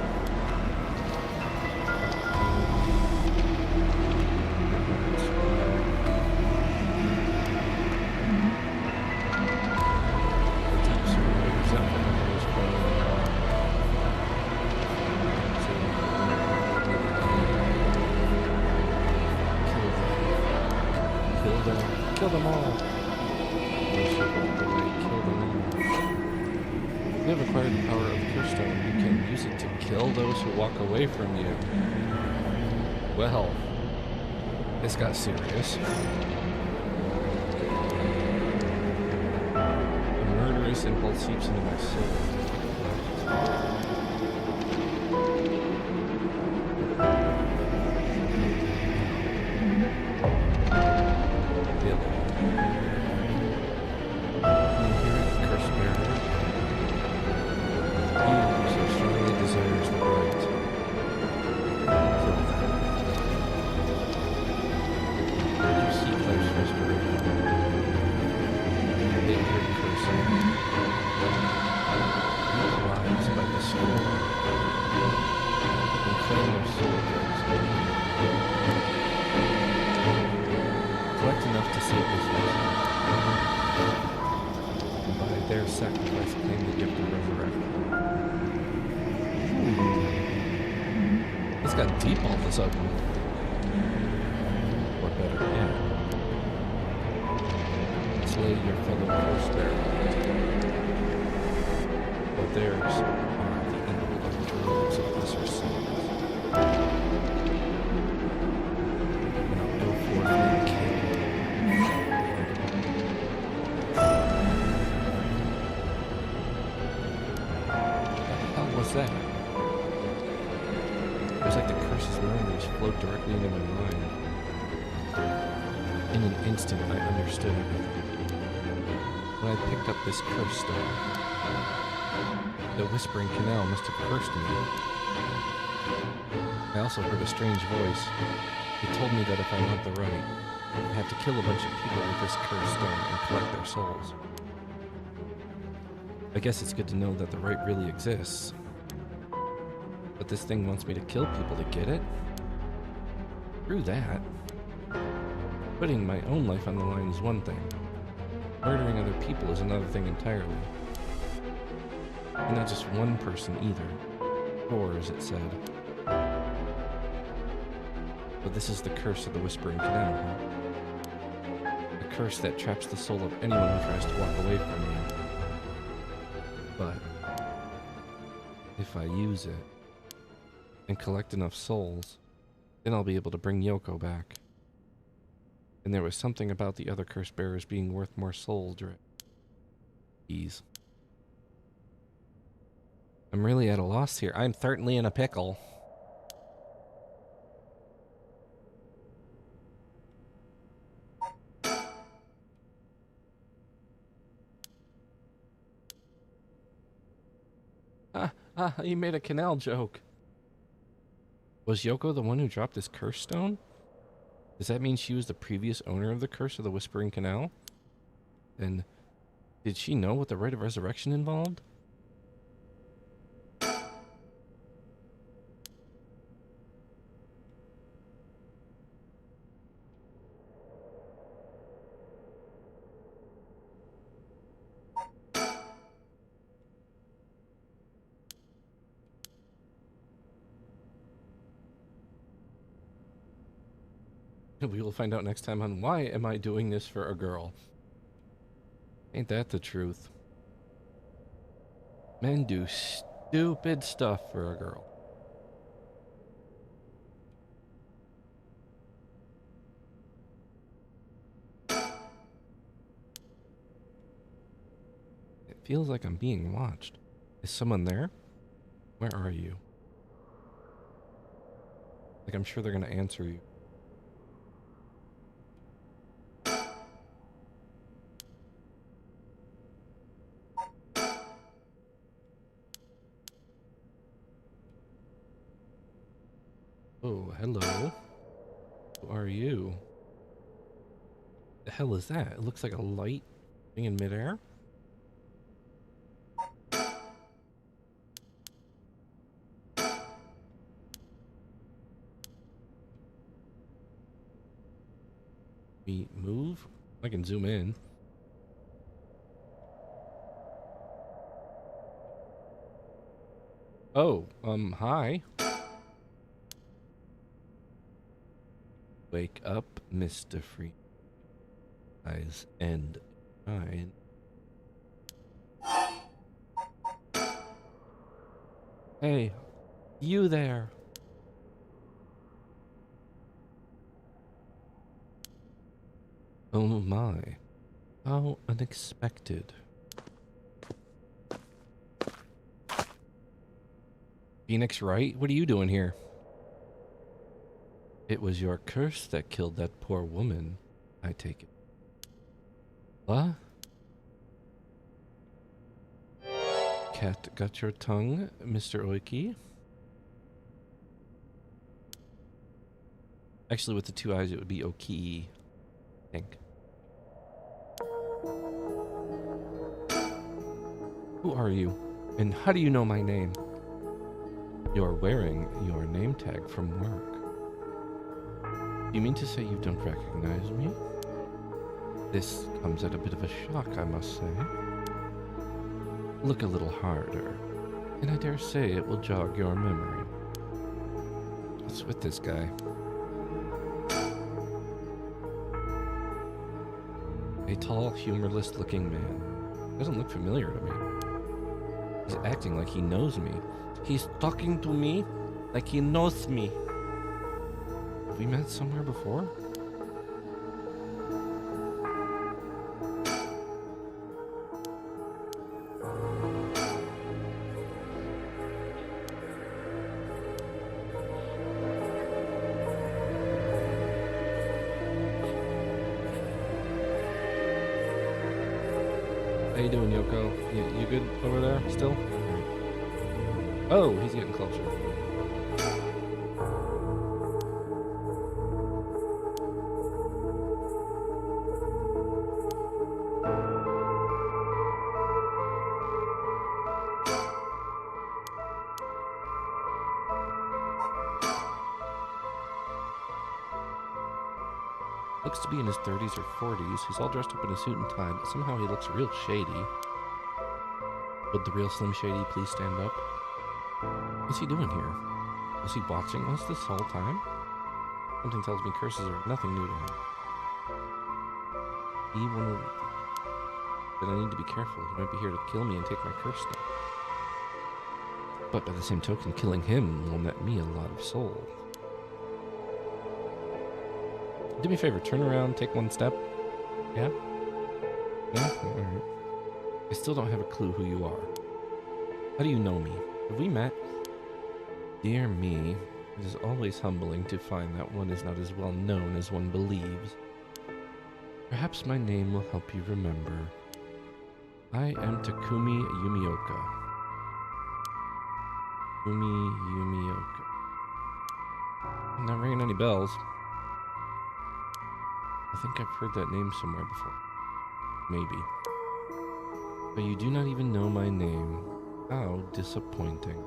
Kill them all. Kill them all. You have acquired the power of the curse stone. You can use it to kill those who walk away from you. Well, this got serious. A murderous impulse seeps into my soul. Sacrifice claim the gift of resurrection. It's got deep all of a sudden. Or better yet, slay your fellow curse bearer. But theirs are the evil of the druids of lesser sins. Now go forth and kill. What's that? It was like the curse's memories flowed directly into my mind. In an instant, I understood everything. When I picked up this curse stone, the Whispering Canal must have cursed me. I also heard a strange voice. It told me that if I want the right, I have to kill a bunch of people with this cursed stone and collect their souls. I guess it's good to know that the right really exists. But this thing wants me to kill people to get it? Screw that. Putting my own life on the line is one thing. Murdering other people is another thing entirely. And not just one person either. Or, as it said. But this is the curse of the Whispering Canal, huh? The curse that traps the soul of anyone who tries to walk away from me. But if I use it and collect enough souls, then I'll be able to bring Yoko back. And there was something about the other curse bearers being worth more souls. Ease. I'm really at a loss here. I'm certainly in a pickle. He made a canal joke. Was Yoko the one who dropped this curse stone? Does that mean she was the previous owner of the curse of the Whispering Canal? And did she know what the rite of resurrection involved? We will find out next time on Why Am I Doing This for a Girl? Ain't that the truth? Men do stupid stuff for a girl. It feels like I'm being watched. Is someone there? Where are you? Like, I'm sure they're gonna answer you. Oh, hello. Who are you? The hell is that? It looks like a light thing in midair. We move? I can zoom in. Oh, hi. Wake up, Mr. Free. Eyes and shine. Hey, you there. Oh my. How unexpected. Phoenix Wright, what are you doing here? It was your curse that killed that poor woman, I take it. What? Cat got your tongue, Mr. Oiki? Actually, with the two eyes, it would be Oki, I think. Who are you? And how do you know my name? You're wearing your name tag from work. You mean to say you don't recognize me? This comes at a bit of a shock, I must say. Look a little harder, and I dare say it will jog your memory. What's with this guy? A tall, humorless-looking man. Doesn't look familiar to me. He's acting like he knows me. He's talking to me like he knows me. Have we met somewhere before? How you doing, Yoko? You good over there still? Oh, he's getting closer. Looks to be in his 30s or 40s. He's all dressed up in a suit and tie, but somehow he looks real shady. Would the real Slim Shady please stand up? What's he doing here? Was he watching us this whole time? Something tells me curses are nothing new to him. He wanted... But I need to be careful. He might be here to kill me and take my curse stone. But by the same token, killing him will net me a lot of soul. Do me a favor, turn around, take one step. Yeah? Yeah? Alright. I still don't have a clue who you are. How do you know me? Have we met? Dear me, it is always humbling to find that one is not as well known as one believes. Perhaps my name will help you remember. I am Takumi Yumioka. Takumi Yumioka. I'm not ringing any bells. I think I've heard that name somewhere before. Maybe. But you do not even know my name. How disappointing.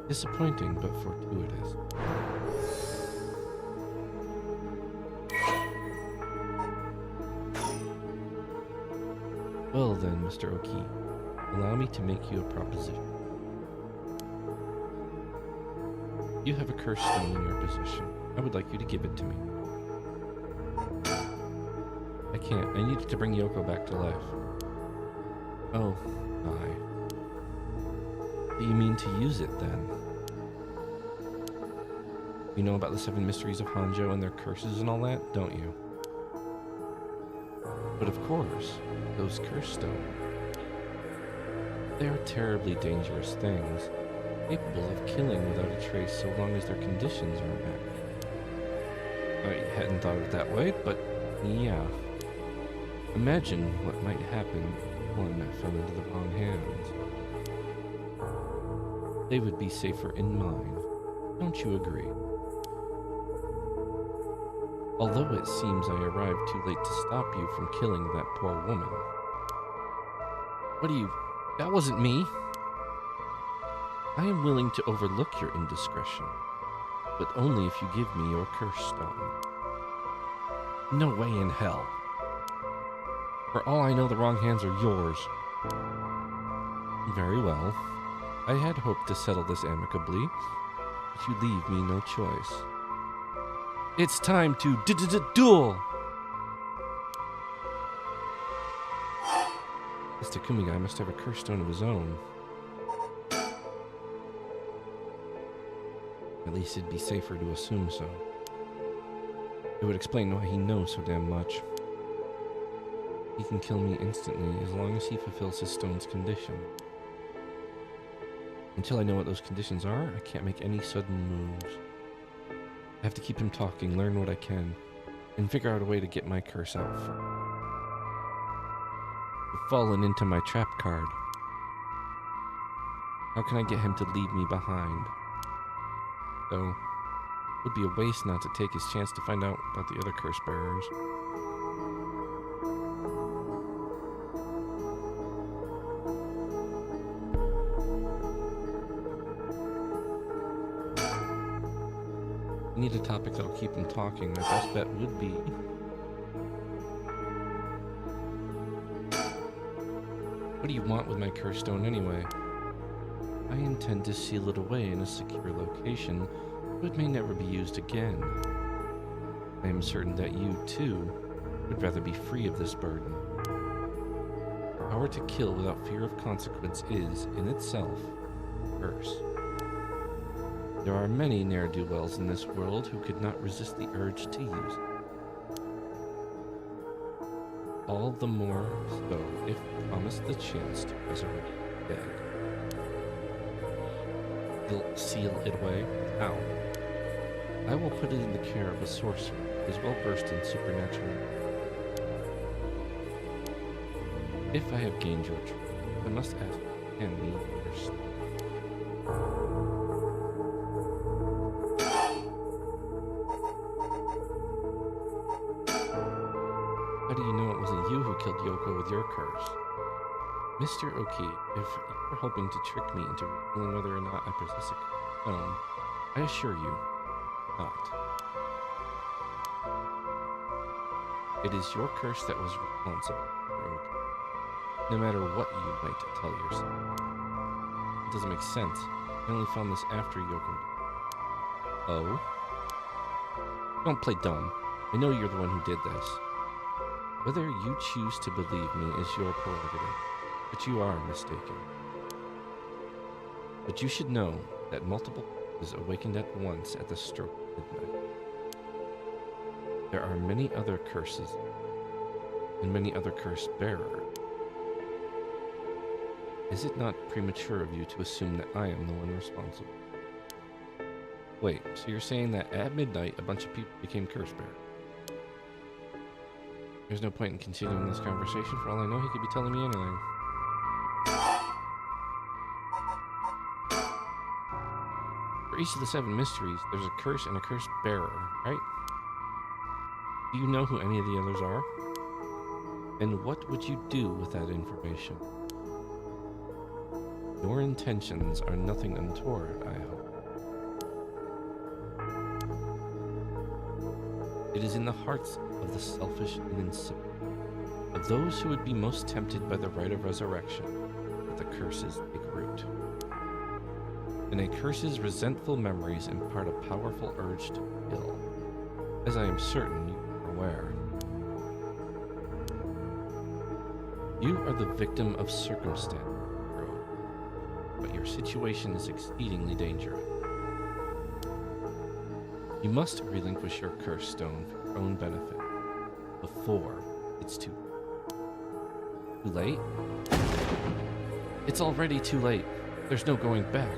Disappointing, but fortuitous. Well then, Mr. Oki, allow me to make you a proposition. You have a curse stone in your possession. I would like you to give it to me. I can't. I need to bring Yoko back to life. Oh, my. Do you mean to use it, then? You know about the 7 mysteries of Hanjo and their curses and all that, don't you? But of course, those curse stones. They are terribly dangerous things, capable of killing without a trace so long as their conditions are met. I hadn't thought of it that way, but yeah. Imagine what might happen if one fell into the wrong hands. They would be safer in mine. Don't you agree? Although it seems I arrived too late to stop you from killing that poor woman. What do you... That wasn't me! I am willing to overlook your indiscretion, but only if you give me your curse stone. No way in hell. For all I know, the wrong hands are yours. Very well. I had hoped to settle this amicably, but you leave me no choice. It's time to duel! This Takumi guy must have a curse stone of his own. At least it'd be safer to assume so. It would explain why he knows so damn much. He can kill me instantly as long as he fulfills his stone's condition. Until I know what those conditions are, I can't make any sudden moves. I have to keep him talking, learn what I can, and figure out a way to get my curse out first. I've fallen into my trap card. How can I get him to leave me behind? Though, it would be a waste not to take his chance to find out about the other curse bearers. I need a topic that'll keep him talking. My best bet would be... What do you want with my curse stone anyway? I intend to seal it away in a secure location, so it may never be used again. I am certain that you, too, would rather be free of this burden. The power to kill without fear of consequence is, in itself, a curse. There are many ne'er-do-wells in this world who could not resist the urge to use it. All the more so if promised the chance to resurrect the dead. You'll seal it away? How? I will put it in the care of a sorcerer who is well versed in supernatural. If I have gained your trust, I must ask you to hand me first. How do you know it wasn't you who killed Yoko with your curse? Mr. Oki, if you're hoping to trick me into revealing whether or not I possess a stone, I assure you, not. It is your curse that was responsible, Mr. Oki. No matter what you might tell yourself. It doesn't make sense. I only found this after Yoko. Oh? Don't play dumb. I know you're the one who did this. Whether you choose to believe me is your prerogative, but you are mistaken. But you should know that multiple curses awakened at once at the stroke of midnight. There are many other curses, and many other curse bearers. Is it not premature of you to assume that I am the one responsible? Wait, so you're saying that at midnight a bunch of people became curse bearers? There's no point in continuing this conversation. For all I know, he could be telling me anything. For each of the 7 mysteries, there's a curse and a curse bearer, right? Do you know who any of the others are? And what would you do with that information? Your intentions are nothing untoward, I hope. It is in the hearts of the selfish and insipid, of those who would be most tempted by the right of resurrection, that the curses take root. And a curse's resentful memories impart a powerful urge to kill, as I am certain you are aware. You are the victim of circumstance, but your situation is exceedingly dangerous. You must relinquish your curse stone for your own benefit, before it's too late. It's already too late. There's no going back.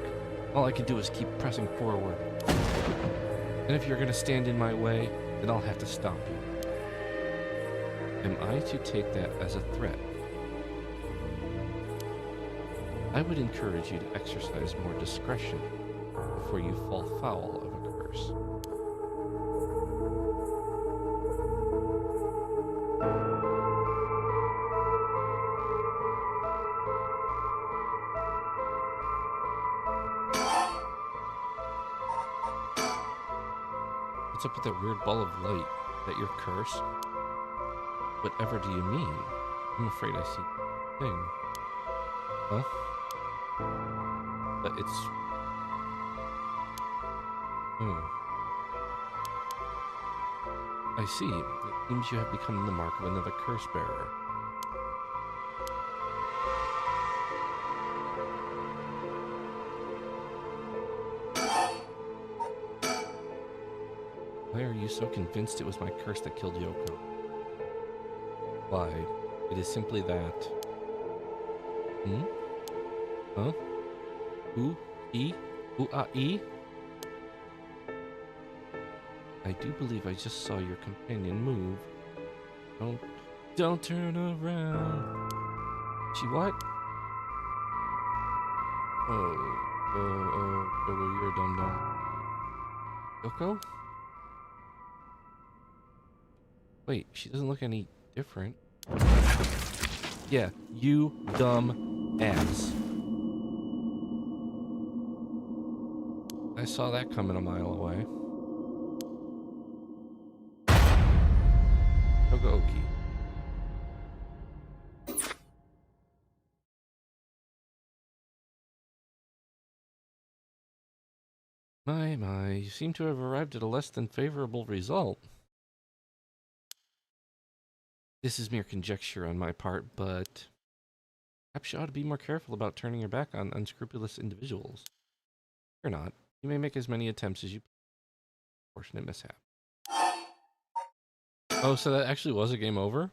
All I can do is keep pressing forward. And if you're going to stand in my way, then I'll have to stop you. Am I to take that as a threat? I would encourage you to exercise more discretion before you fall foul of a curse. What's up with that weird ball of light? That your curse? Whatever do you mean? I'm afraid I see a thing. Huh? But it's... I see. It seems you have become the mark of another curse bearer. Why are you so convinced it was my curse that killed Yoko? Why? It is simply that. Hmm? Huh? Ooh? E? Ooh, ah, E? I do believe I just saw your companion move. Don't turn around. She what? Yoko, you're a dum-dum. Yoko? Wait, she doesn't look any different. Yeah, you dumb ass. I saw that coming a mile away. Togoki. My, you seem to have arrived at a less than favorable result. This is mere conjecture on my part, but perhaps you ought to be more careful about turning your back on unscrupulous individuals. Or not. You may make as many attempts as you fortunate mishap. Oh, so that actually was a game over?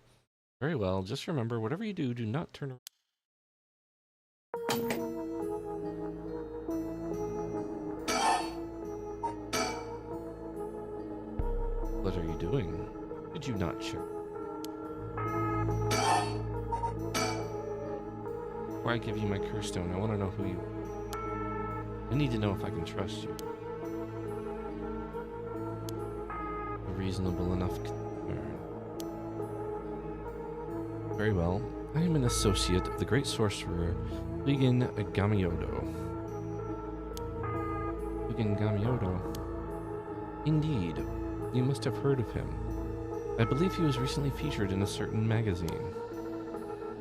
Very well. Just remember, whatever you do, do not turn around. What are you doing? Did you not check? Before I give you my curse stone, I want to know who you are. I need to know if I can trust you. A reasonable enough concern. Very well. I am an associate of the great sorcerer, Ligan Gamiodo. Ligan Gamiodo? Indeed. You must have heard of him. I believe he was recently featured in a certain magazine.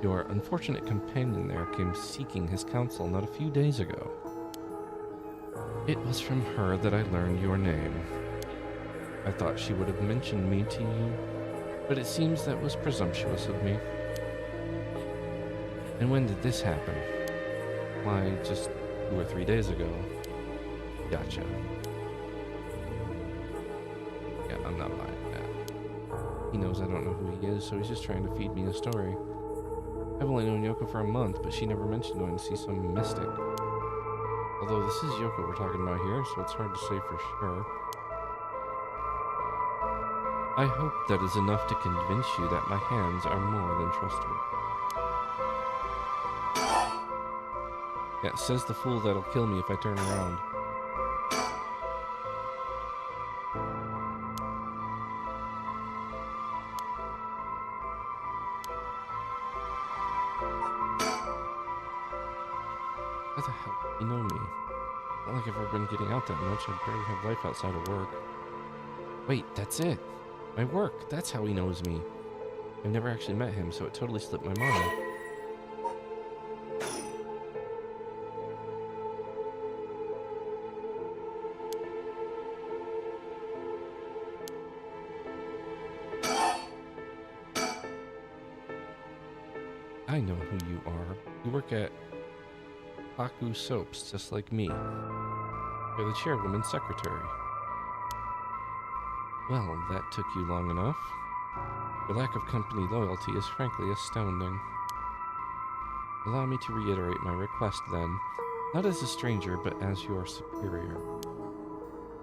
Your unfortunate companion there came seeking his counsel not a few days ago. It was from her that I learned your name. I thought she would have mentioned me to you, but it seems that was presumptuous of me. And when did this happen? Why, just 2 or 3 days ago. Gotcha. Yeah, I'm not buying that. He knows I don't know who he is, so he's just trying to feed me a story. I've only known Yoko for a month, but she never mentioned going to see some mystic. Although this is Yoko we're talking about here, so it's hard to say for sure. I hope that is enough to convince you that my hands are more than trustworthy. Yeah, says the fool that'll kill me if I turn around. How the hell do you know me? Not like I've ever been getting out that much. I barely have life outside of work. Wait, that's it. My work. That's how he knows me. I've never actually met him, so it totally slipped my mind. I know who you are. You work at Haku Soaps, just like me. You're the chairwoman's secretary. Well, that took you long enough. Your lack of company loyalty is frankly astounding. Allow me to reiterate my request then, not as a stranger, but as your superior.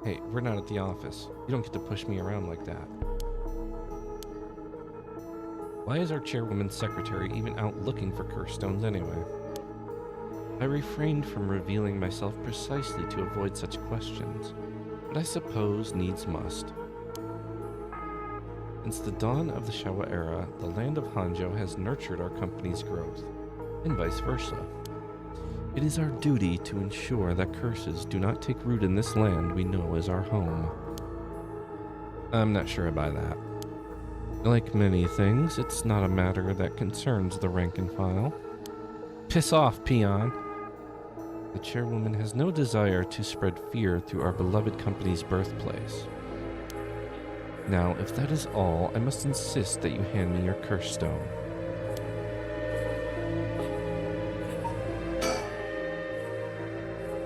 Hey, we're not at the office. You don't get to push me around like that. Why is our chairwoman's secretary even out looking for curse stones anyway? I refrained from revealing myself precisely to avoid such questions, but I suppose needs must. Since the dawn of the Showa era, the land of Hanjo has nurtured our company's growth, and vice versa. It is our duty to ensure that curses do not take root in this land we know as our home. I'm not sure I buy that. Like many things, it's not a matter that concerns the rank and file. Piss off, peon! The chairwoman has no desire to spread fear through our beloved company's birthplace. Now, if that is all, I must insist that you hand me your curse stone.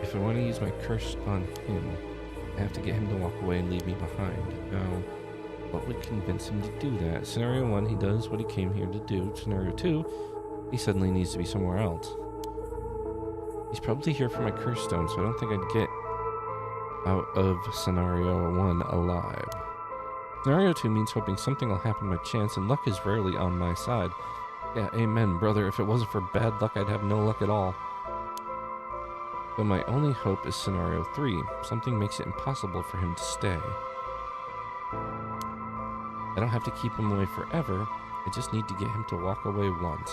If I want to use my curse on him, I have to get him to walk away and leave me behind. Now, what would convince him to do that? Scenario 1, he does what he came here to do. Scenario 2, he suddenly needs to be somewhere else. He's probably here for my curse stone, so I don't think I'd get out of scenario 1 alive. Scenario 2 means hoping something will happen by chance, and luck is rarely on my side. Yeah, amen, brother. If it wasn't for bad luck, I'd have no luck at all. So my only hope is scenario 3. Something makes it impossible for him to stay. I don't have to keep him away forever. I just need to get him to walk away once.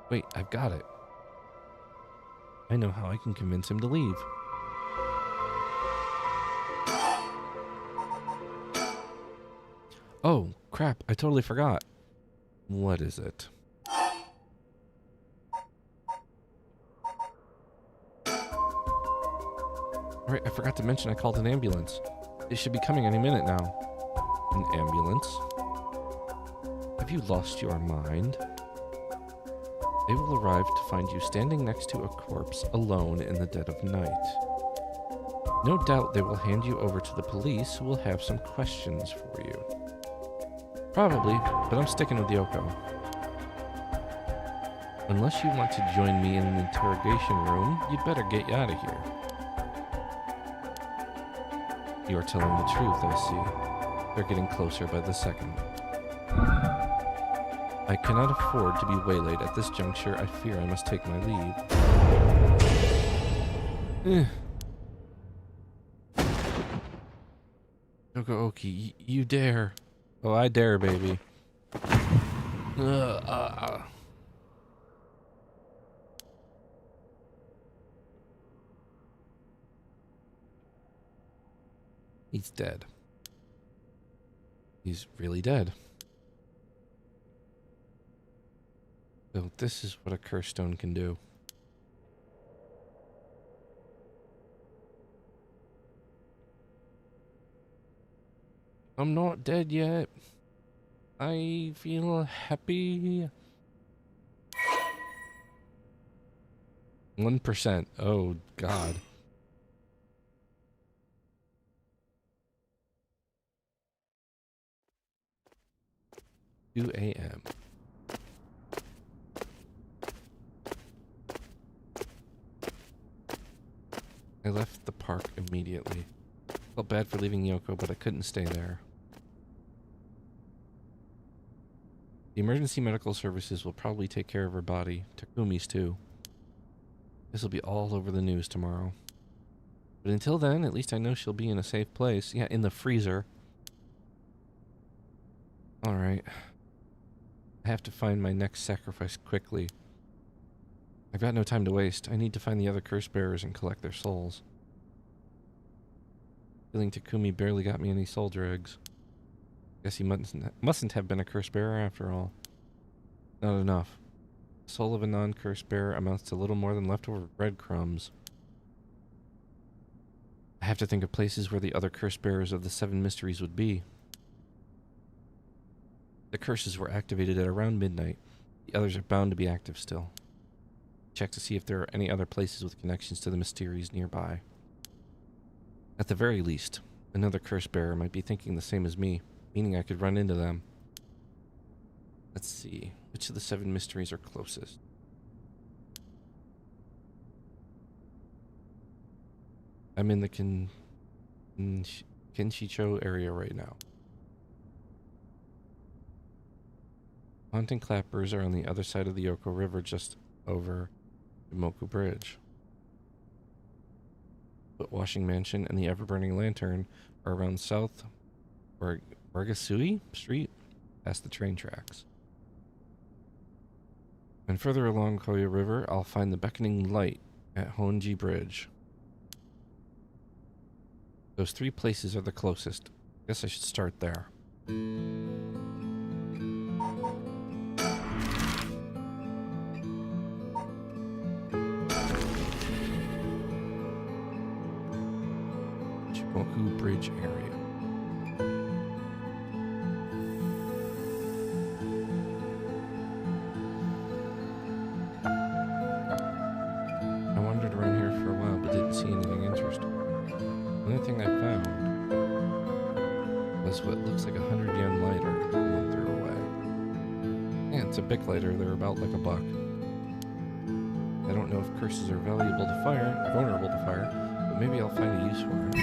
Wait, I've got it. I know how I can convince him to leave. Oh, crap. I totally forgot. What is it? Alright, I forgot to mention I called an ambulance. It should be coming any minute now. An ambulance? Have you lost your mind? They will arrive to find you standing next to a corpse alone in the dead of night. No doubt they will hand you over to the police, who will have some questions for you. Probably, but I'm sticking with Yoko. Unless you want to join me in an interrogation room, you'd better get out of here. You are telling the truth, I see. They're getting closer by the second. I cannot afford to be waylaid at this juncture. I fear I must take my leave. Yoko Oki, you dare. Oh, I dare, baby. He's dead. He's really dead. So this is what a curse stone can do. I'm not dead yet. I feel happy. 1%. Oh, God. Two a.m. I left the park immediately. Felt bad for leaving Yoko, but I couldn't stay there. The emergency medical services will probably take care of her body. Takumi's too. This will be all over the news tomorrow. But until then, at least I know she'll be in a safe place. Yeah, in the freezer. Alright. I have to find my next sacrifice quickly. I've got no time to waste. I need to find the other curse bearers and collect their souls. Feeling Takumi barely got me any soldier eggs. Guess he mustn't have been a curse bearer after all. Not enough. The soul of a non-curse bearer amounts to little more than leftover breadcrumbs. I have to think of places where the other curse bearers of the 7 mysteries would be. The curses were activated at around midnight. The others are bound to be active still. Check to see if there are any other places with connections to the mysteries nearby. At the very least, another curse bearer might be thinking the same as me, meaning I could run into them. Let's see, which of the 7 mysteries are closest? I'm in the Kinshicho area right now. Haunting clappers are on the other side of the Yoko River, just over Moku Bridge. But Washing Mansion and the Ever-Burning Lantern are around South Wargasui Street, past the train tracks. And further along Koya River, I'll find the Beckoning Light at Honji Bridge. Those 3 places are the closest. Guess I should start there. Moku Bridge area. I wandered around here for a while, but didn't see anything interesting. everything I found was what looks like 100 yen lighter and threw away. Yeah, it's a big lighter. They're about like $1. I don't know if curses are vulnerable to fire, but maybe I'll find a use for it.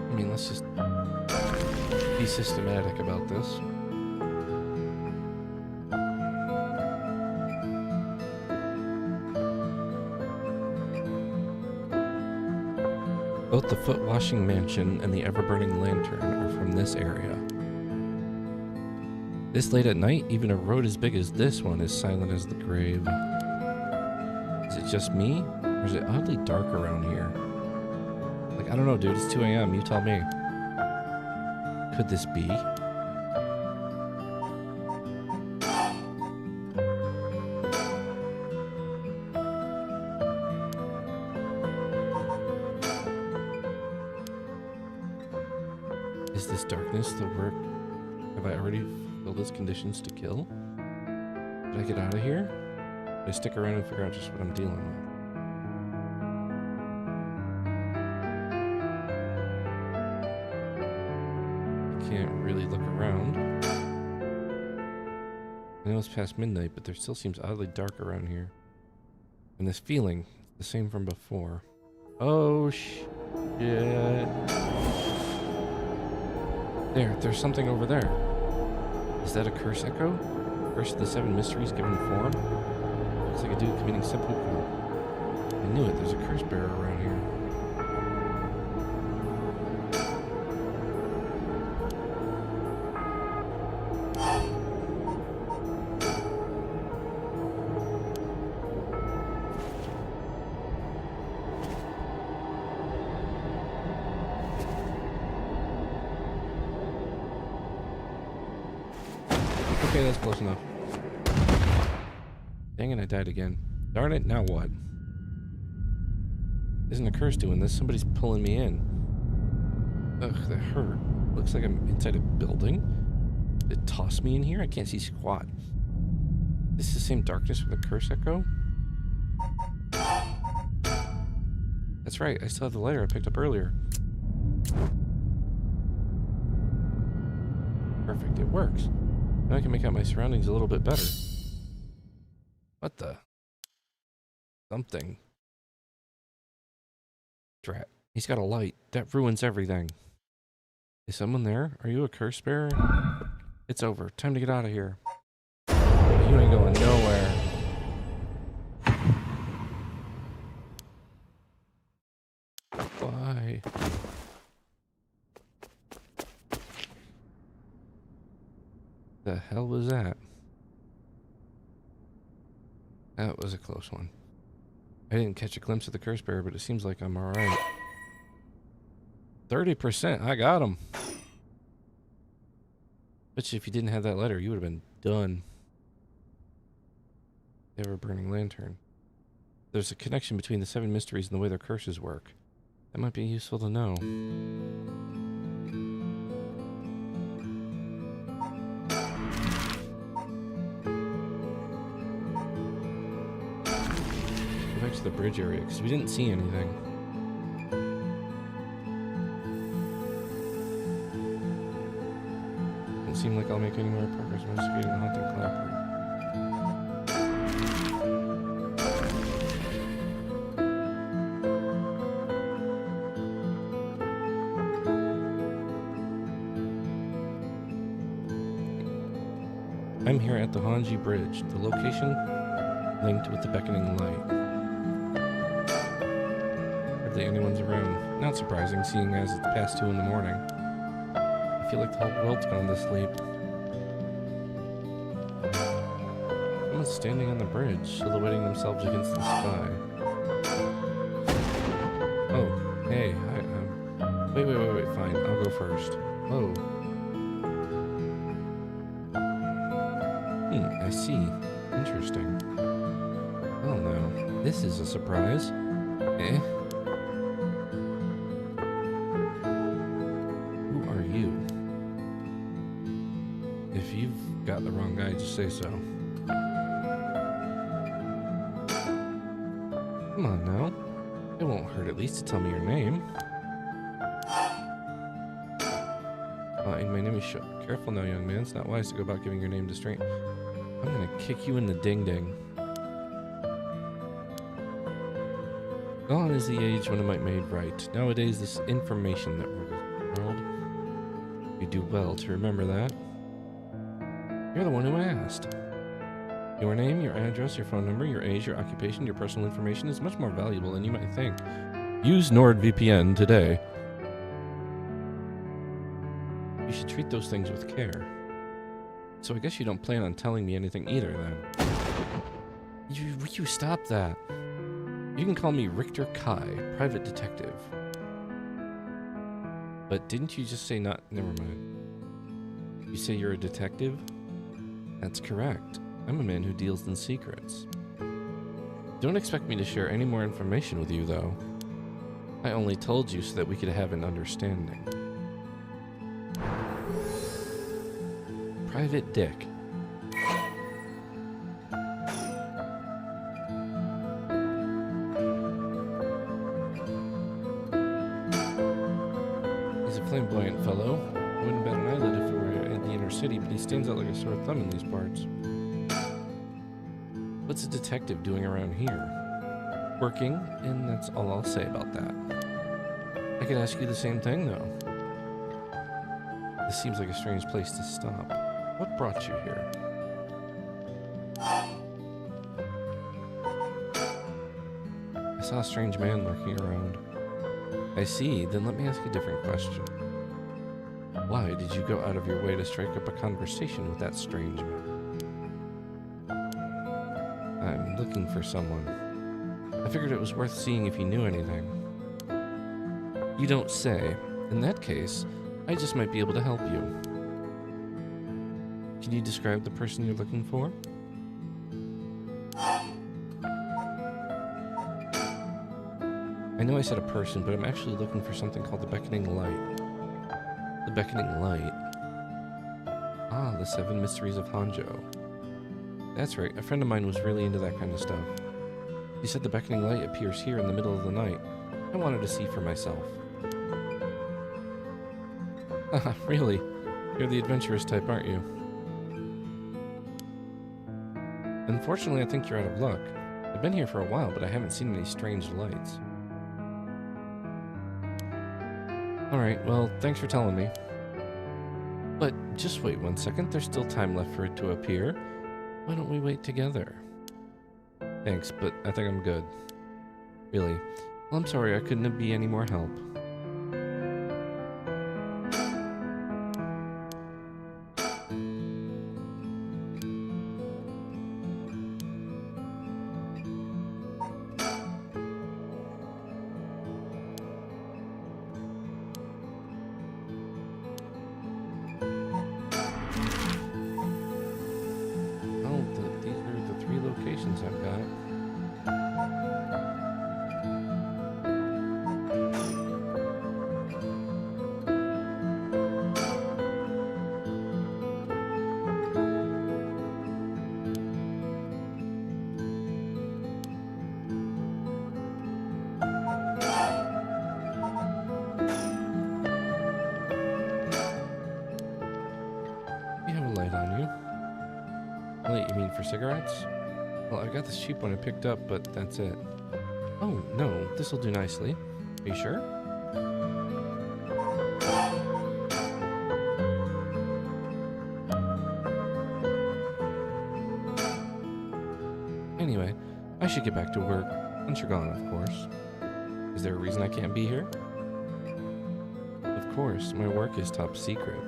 I mean, let's just be systematic about this. Both the foot-washing mansion and the ever-burning lantern are from this area. This late at night, even a road as big as this one is silent as the grave. Is it just me, or is it oddly dark around here? Like, I don't know, dude. It's 2 a.m. You tell me. Could this be? Is this darkness the work? Have I already fulfilled its conditions to kill? Should I get out of here? Should I stick around and figure out just what I'm dealing with? I can't really look around. I know it's past midnight, but there still seems oddly dark around here. And this feeling, the same from before. Oh, shit. There's something over there. Is that a curse echo? Curse of the 7 mysteries given form? Looks like a dude committing seppuku. I knew it, there's a curse bearer around here. Okay, that's close enough. Dang it, I died again. Darn it, now what? Isn't a curse doing this? Somebody's pulling me in. Ugh, that hurt. Looks like I'm inside a building. Did it toss me in here? I can't see squat. This is the same darkness from the curse echo? That's right, I still have the lighter I picked up earlier. Perfect, it works. Now I can make out my surroundings a little bit better. What the? Something. Drat. He's got a light. That ruins everything. Is someone there? Are you a curse bearer? It's over. Time to get out of here. You ain't going nowhere. Why? The hell was that? That was a close one. I didn't catch a glimpse of the curse bearer, but it seems like I'm alright. 30%, I got him. Bet you if you didn't have that letter, you would have been done. Ever-burning lantern. There's a connection between the 7 mysteries and the way their curses work. That might be useful to know. Back to the bridge area because we didn't see anything. Doesn't seem like I'll make any more progress investigating the haunting clapper. I'm here at the Hanji Bridge, the location linked with the beckoning light. Hardly anyone's around. Not surprising, seeing as it's past 2 in the morning. I feel like the whole world's gone to sleep. Someone's standing on the bridge, silhouetting themselves against the sky. Oh, hey, wait, fine, I'll go first. Oh. I see. Interesting. Oh no, this is a surprise. say so. Come on now. It won't hurt at least to tell me your name. Fine, my name is Shook. Careful now, young man. It's not wise to go about giving your name to strangers. I'm gonna kick you in the ding-ding. Gone is the age when it might be made right. Nowadays, this information that rules the world. You do well to remember that. You're the one who asked. Your name, your address, your phone number, your age, your occupation, your personal information is much more valuable than you might think. Use NordVPN today. You should treat those things with care. So I guess you don't plan on telling me anything either, then. Would you stop that? You can call me Richter Kai, private detective. But didn't you just say not? Never mind. You say you're a detective? That's correct. I'm a man who deals in secrets. Don't expect me to share any more information with you, though. I only told you so that we could have an understanding. Private Dick. He's a flamboyant fellow. I wouldn't bat an eyelid if it were in the inner city, but he stands out like a sore thumb in these parts. What's a detective doing around here? Working, and that's all I'll say about that. I could ask you the same thing, though. This seems like a strange place to stop. What brought you here? I saw a strange man lurking around. I see, then let me ask a different question. Why did you go out of your way to strike up a conversation with that strange man? I'm looking for someone. I figured it was worth seeing if you knew anything. You don't say. In that case, I just might be able to help you. Can you describe the person you're looking for? I know I said a person, but I'm actually looking for something called the Beckoning Light. The Beckoning Light? Ah, the 7 Mysteries of Hanjo. That's right, a friend of mine was really into that kind of stuff. He said the Beckoning Light appears here in the middle of the night. I wanted to see for myself. Haha, really? You're the adventurous type, aren't you? Unfortunately, I think you're out of luck. I've been here for a while, but I haven't seen any strange lights. Alright, well, thanks for telling me. But just wait 1 second, there's still time left for it to appear. Why don't we wait together? Thanks, but I think I'm good. Really. Well, I'm sorry I couldn't be any more help. I've got. You have a light on you. Light, you mean for cigarettes? Well, I got this cheap one I picked up, but that's it. Oh, no, this'll do nicely. Are you sure? Anyway, I should get back to work. Once you're gone, of course. Is there a reason I can't be here? Of course, my work is top secret.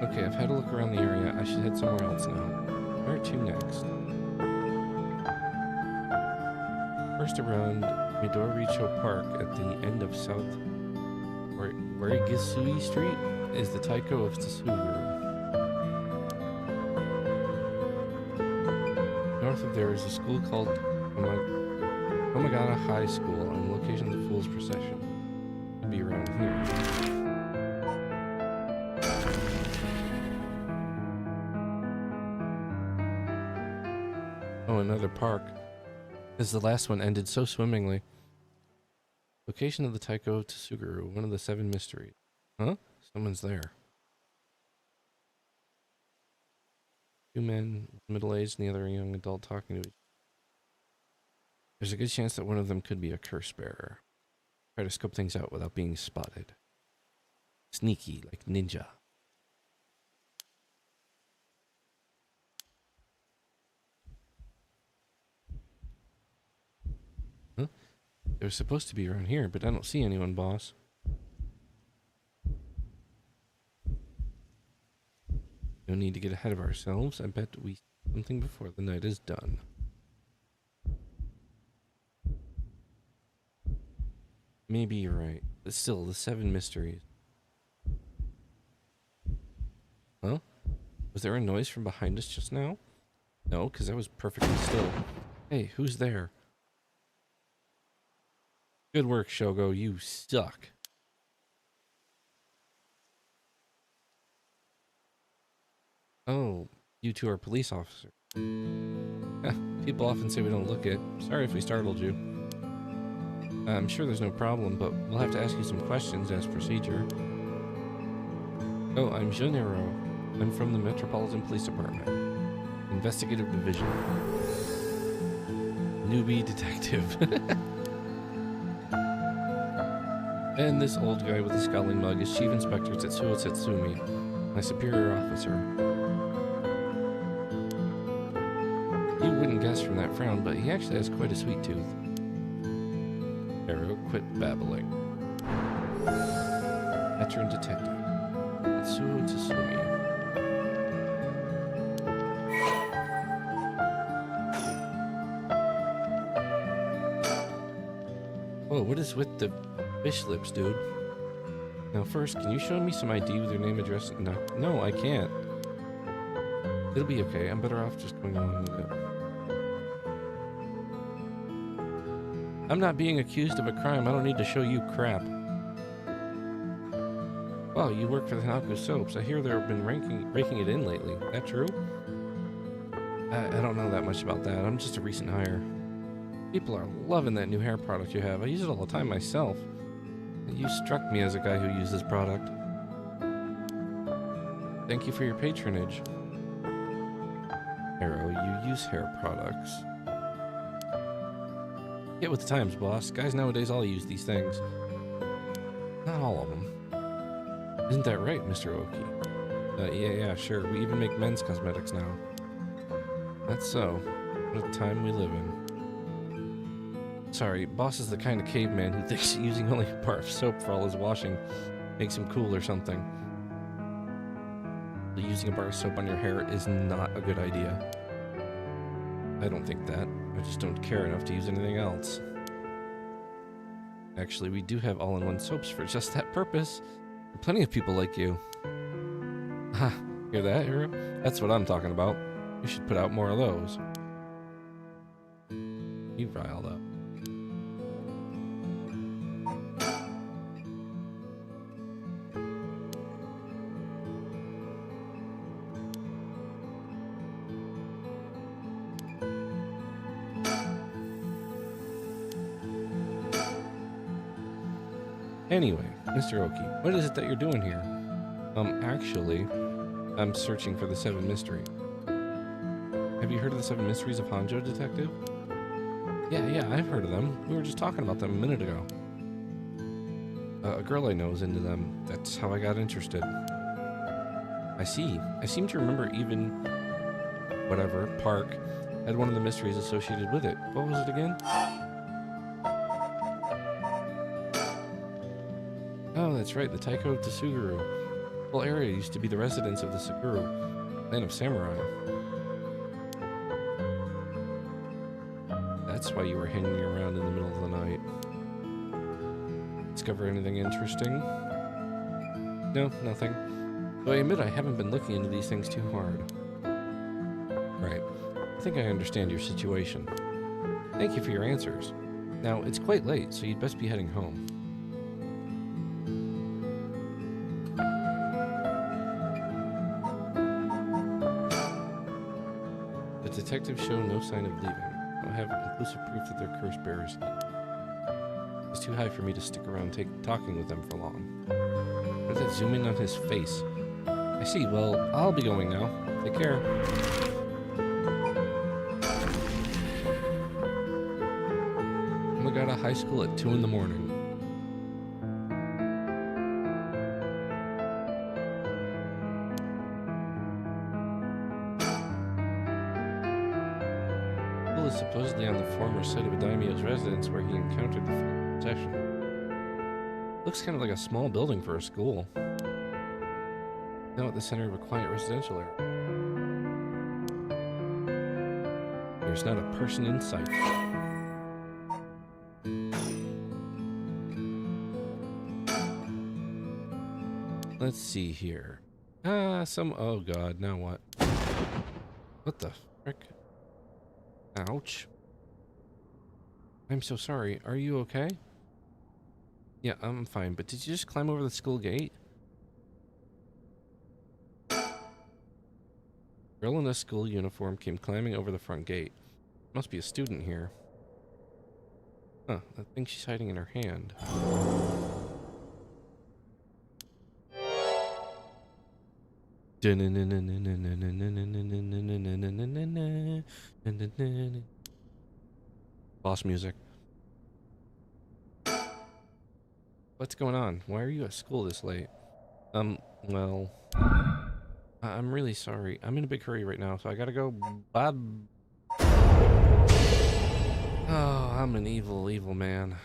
Okay, I've had a look around the area. I should head somewhere else now. Where to next? First around Midoricho Park at the end of South Warigisui Street is the Taiko of Tsuru. North of there is a school called Omagata High School on the location of the Fool's Procession. Could be around here. Oh, another park. Because the last one ended so swimmingly. Location of the Taiko Tsuguru, one of the 7 mysteries. Huh? Someone's there. 2 men, middle-aged and the other a young adult talking to each other. There's a good chance that one of them could be a curse bearer. Try to scope things out without being spotted. Sneaky, like ninja. Huh? They're supposed to be around here, but I don't see anyone, boss. No need to get ahead of ourselves. I bet we see something before the night is done. Maybe you're right. But still, the 7 mysteries. Huh? Was there a noise from behind us just now? No, because that was perfectly still. Hey, who's there? Good work, Shogo. You suck. Oh, you two are police officers. People often say we don't look it. Sorry if we startled you. I'm sure there's no problem, but we'll have to ask you some questions as procedure. Oh, I'm Junero. I'm from the Metropolitan Police Department. Investigative Division. Newbie detective. And this old guy with the scowling mug is Chief Inspector Tetsuo Tetsumi, my superior officer. You wouldn't guess from that frown, but he actually has quite a sweet tooth. Arrow, quit babbling. Veteran detective Tetsuo Tetsumi. Whoa, what is with the fish lips, dude? Now first, can you show me some ID with your name, address? No, I can't. It'll be okay. I'm better off just going on with it. I'm not being accused of a crime. I don't need to show you crap. Well, you work for the Hanako Soaps. I hear they've been raking it in lately. That true? I don't know that much about that. I'm just a recent hire. People are loving that new hair product you have. I use it all the time myself. You struck me as a guy who uses product. Thank you for your patronage. Arrow, you use hair products. Get with the times, boss. Guys nowadays all use these things. Not all of them. Isn't that right, Mr. Oki? Yeah, sure. We even make men's cosmetics now. That's so. What a time we live in. Sorry, boss is the kind of caveman who thinks using only a bar of soap for all his washing makes him cool or something. Using a bar of soap on your hair is not a good idea. I don't think that. I just don't care enough to use anything else. Actually, we do have all-in-one soaps for just that purpose. There are plenty of people like you. Ha, hear that, hero? That's what I'm talking about. You should put out more of those. You riled up. Anyway, Mr. Oki, what is it that you're doing here? Actually, I'm searching for the 7 mystery. Have you heard of the 7 mysteries of Hanjo, detective? Yeah, I've heard of them. We were just talking about them a minute ago. A girl I know is into them. That's how I got interested. I see. I seem to remember even... whatever, park, had one of the mysteries associated with it. What was it again? Oh, that's right, the Taiko Tsuguru. The whole area used to be the residence of the Saguru, land of samurai. That's why you were hanging around in the middle of the night. Discover anything interesting? No, nothing. Though I admit I haven't been looking into these things too hard. Right. I think I understand your situation. Thank you for your answers. Now, it's quite late, so you'd best be heading home. The detectives show no sign of leaving. I have conclusive proof that they're curse bearers. It's too high for me to stick around talking with them for long. Why does that zoom in on his face? I see. Well, I'll be going now. Take care. I got out of high school at 2 in the morning. School is supposedly on the former site of a daimyo's residence where he encountered the possession. Looks kind of like a small building for a school. Now at the center of a quiet residential area. There's not a person in sight. Let's see here. Oh god, now what? What the frick? Ouch. I'm so sorry. Are you okay? Yeah, I'm fine, but did you just climb over the school gate? Girl in a school uniform came climbing over the front gate. Must be a student here. Huh, that thing she's hiding in her hand. Boss music. What's going on? Why are you at school this late? Well, I'm really sorry. I'm in a big hurry right now, so I gotta go. Bye. Oh, I'm an evil, evil man.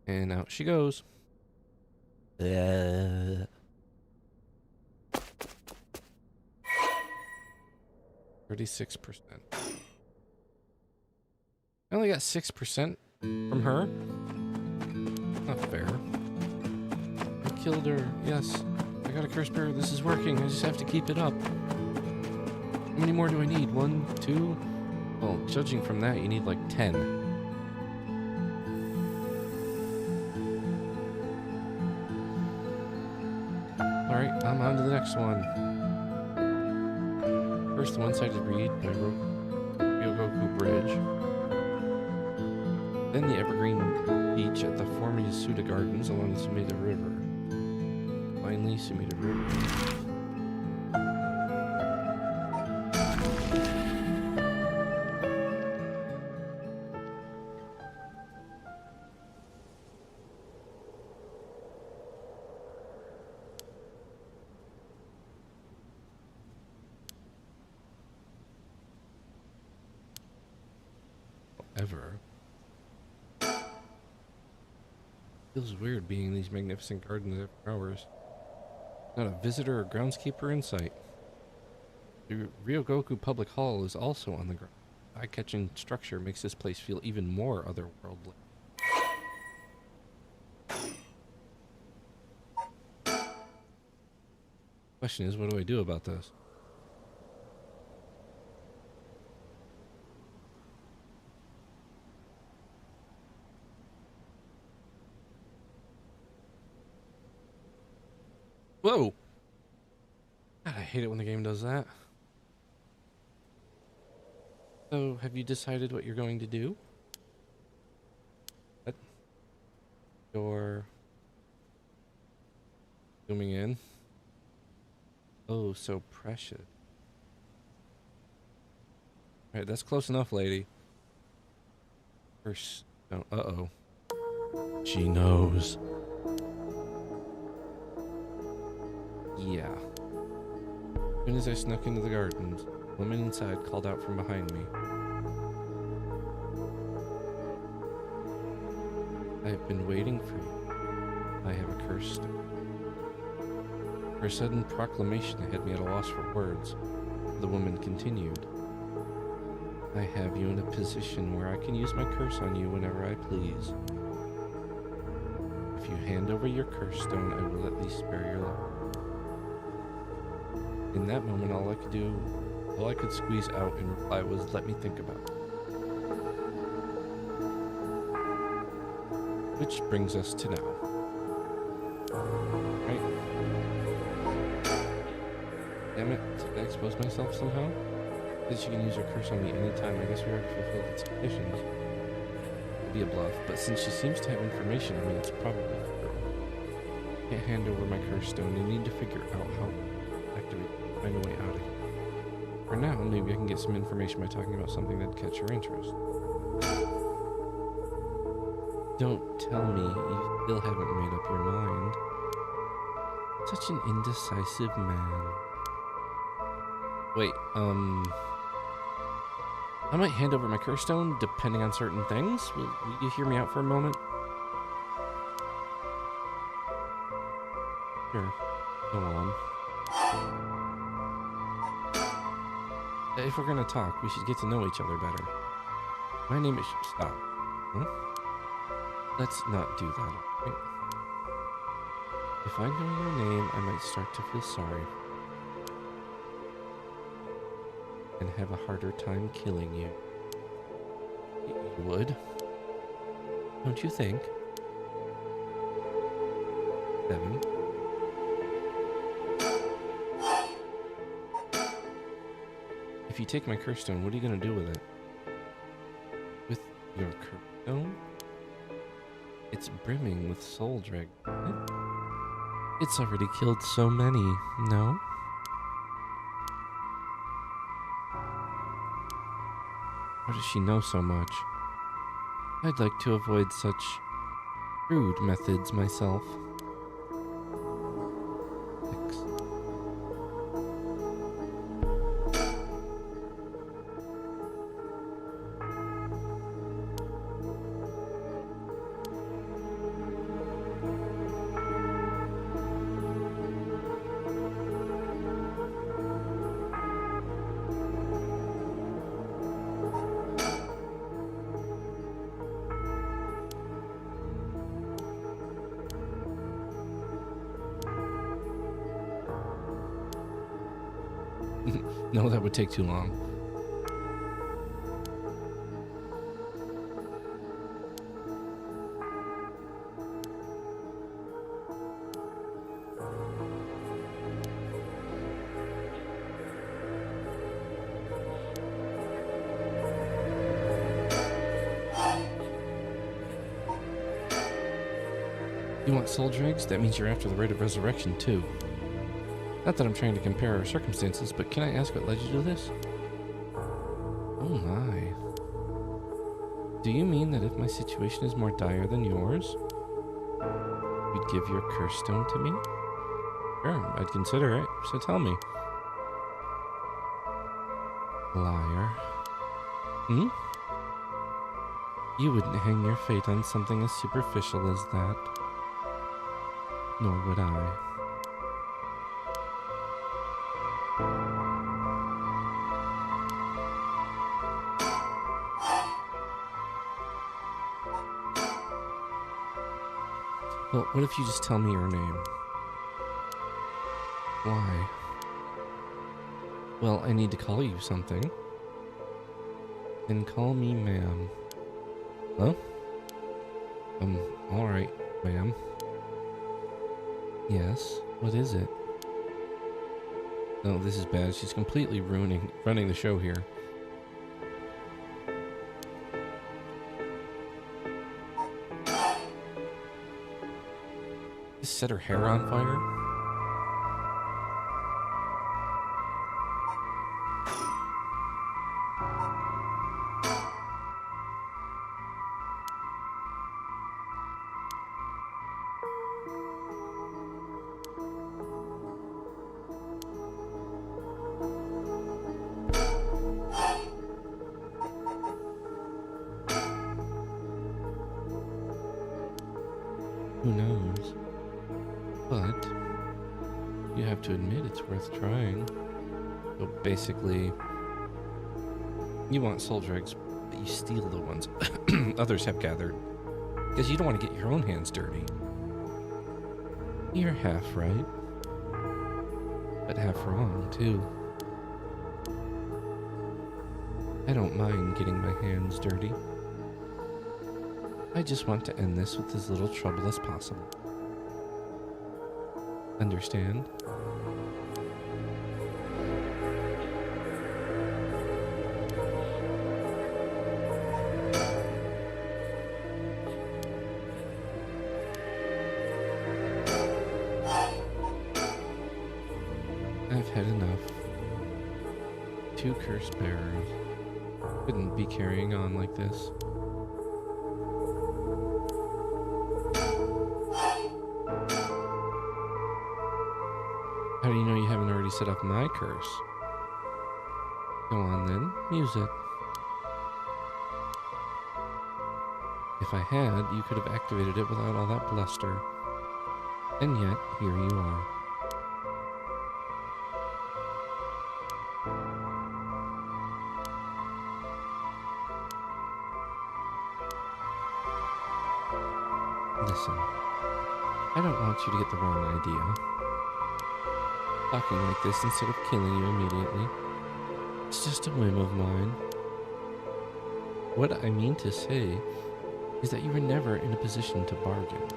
And out she goes. 36%. I only got 6% from her. Not fair. I killed her. Yes. I got a curse bearer. This is working. I just have to keep it up. How many more do I need? 1, 2? Well, judging from that, you need like 10. Alright, I'm on to the next one. First, the one-sided read by Ryogoku Bridge. Then the evergreen beach at the former Yasuda Gardens along the Sumida River. Finally, Sumida River. Ever. Feels weird being in these magnificent gardens after hours. Not a visitor or groundskeeper in sight. The Ryogoku Public Hall is also on the ground. Eye-catching structure makes this place feel even more otherworldly. Question is, what do I do about this? Whoa! God, I hate it when the game does that. So, have you decided what you're going to do? What? You're zooming in. Oh, so precious. Alright, that's close enough, lady. First, no, uh-oh. She knows. Yeah. As soon as I snuck into the gardens, a woman inside called out from behind me. I have been waiting for you. I have a curse. Her sudden proclamation had me at a loss for words. The woman continued. I have you in a position where I can use my curse on you whenever I please. If you hand over your curse stone, I will at least spare your life. In that moment, all I could squeeze out in reply was, "Let me think about it." Which brings us to now. Right? Damn it, did I expose myself somehow? Because you can use your curse on me anytime. I guess we already fulfilled its conditions. It'd be a bluff, but since she seems to have information on me, it's probably true. Can't hand over my curse stone. You need to figure out how to activate, find a way out of here. For now, maybe I can get some information by talking about something that'd catch your interest. Don't tell me you still haven't made up your mind. Such an indecisive man. Wait, I might hand over my curse stone depending on certain things. Will you hear me out for a moment? Sure. Go on. If we're gonna talk, we should get to know each other better. My name is... Stop. Huh? Let's not do that. Okay? If I know your name, I might start to feel sorry. And have a harder time killing you. You would? Don't you think? 7. If you take my curse stone, what are you gonna do with it? With your curse stone? It's brimming with soul drag. It's already killed so many, no? How does she know so much? I'd like to avoid such crude methods myself. 6. No, that would take too long. You want soul dregs? That means you're after the rite of resurrection, too. Not that I'm trying to compare our circumstances, but can I ask what led you to this? Oh my. Do you mean that if my situation is more dire than yours, you'd give your curse stone to me? Sure, I'd consider it, so tell me. Liar. Hmm? You wouldn't hang your fate on something as superficial as that. Nor would I. Well, what if you just tell me your name? Why? Well, I need to call you something. Then call me ma'am. Huh? Alright, ma'am. Yes, what is it? No, this is bad. She's completely running the show here. Just set her hair on fire? Who knows? But you have to admit it's worth trying. So basically, You want soul dregs, but you steal the ones others have gathered. Because you don't want to get your own hands dirty. You're half right. But half wrong, too. I don't mind getting my hands dirty. I just want to end this with as little trouble as possible. Understand? I've had enough. 2 cursed bearers. Couldn't be carrying on like this. How do you know you haven't already set off my curse? Go on then, use it. If I had, you could have activated it without all that bluster. And yet, here you are. Listen, I don't want you to get the wrong idea. Talking like this instead of killing you immediately. It's just a whim of mine. What I mean to say is that you were never in a position to bargain.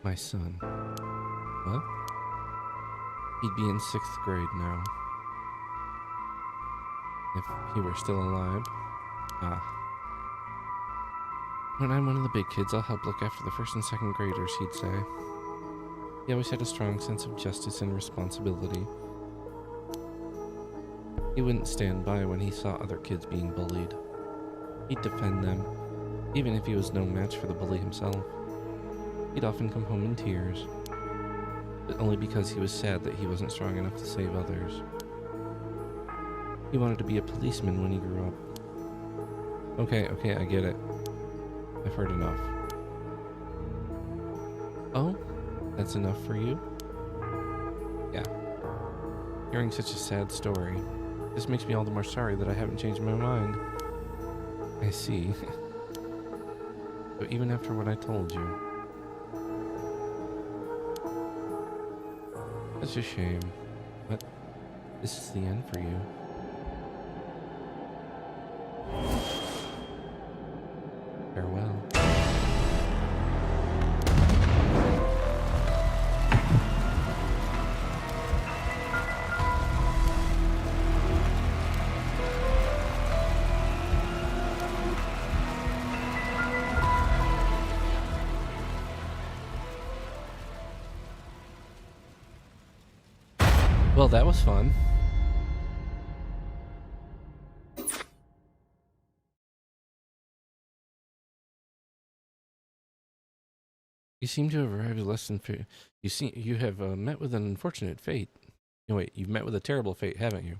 My son. What? He'd be in 6th grade now. If he were still alive. Ah. When I'm one of the big kids, I'll help look after the 1st and 2nd graders, he'd say. He always had a strong sense of justice and responsibility. He wouldn't stand by when he saw other kids being bullied. He'd defend them, even if he was no match for the bully himself. He'd often come home in tears, but only because he was sad that he wasn't strong enough to save others. He wanted to be a policeman when he grew up. Okay, I get it. I've heard enough. Oh? That's enough for you? Yeah. Hearing such a sad story, this makes me all the more sorry that I haven't changed my mind. I see. But even after what I told you, that's a shame, but this is the end for you. Farewell. Well, that was fun. You seem to have arrived at less than you have met with an unfortunate fate. No, wait, you've met with a terrible fate, haven't you?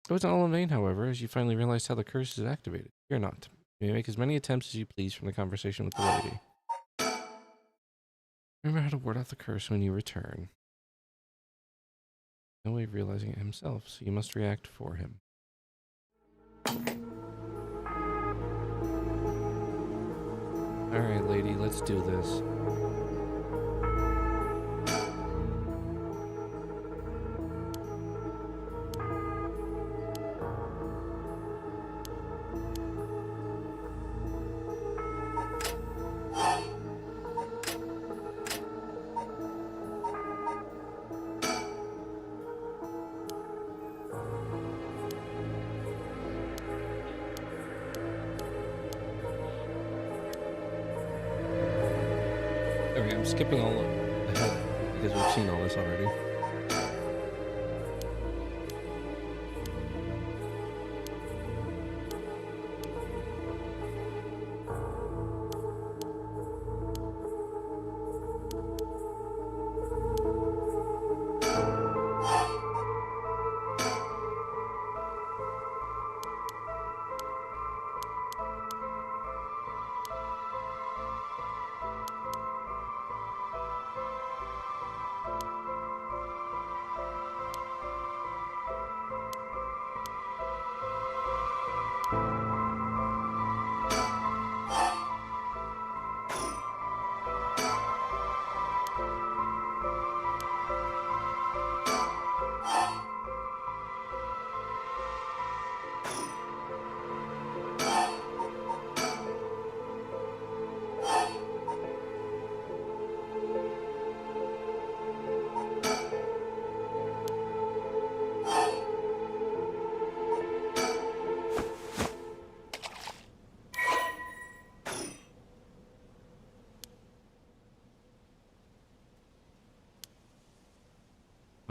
It wasn't all in vain, however, as you finally realized how the curse is activated. Fear not. You may make as many attempts as you please from the conversation with the lady. Remember how to ward off the curse when you return. No way of realizing it himself, so you must react for him. Alright, lady, let's do this. Okay, I'm skipping all ahead because we've seen all this already.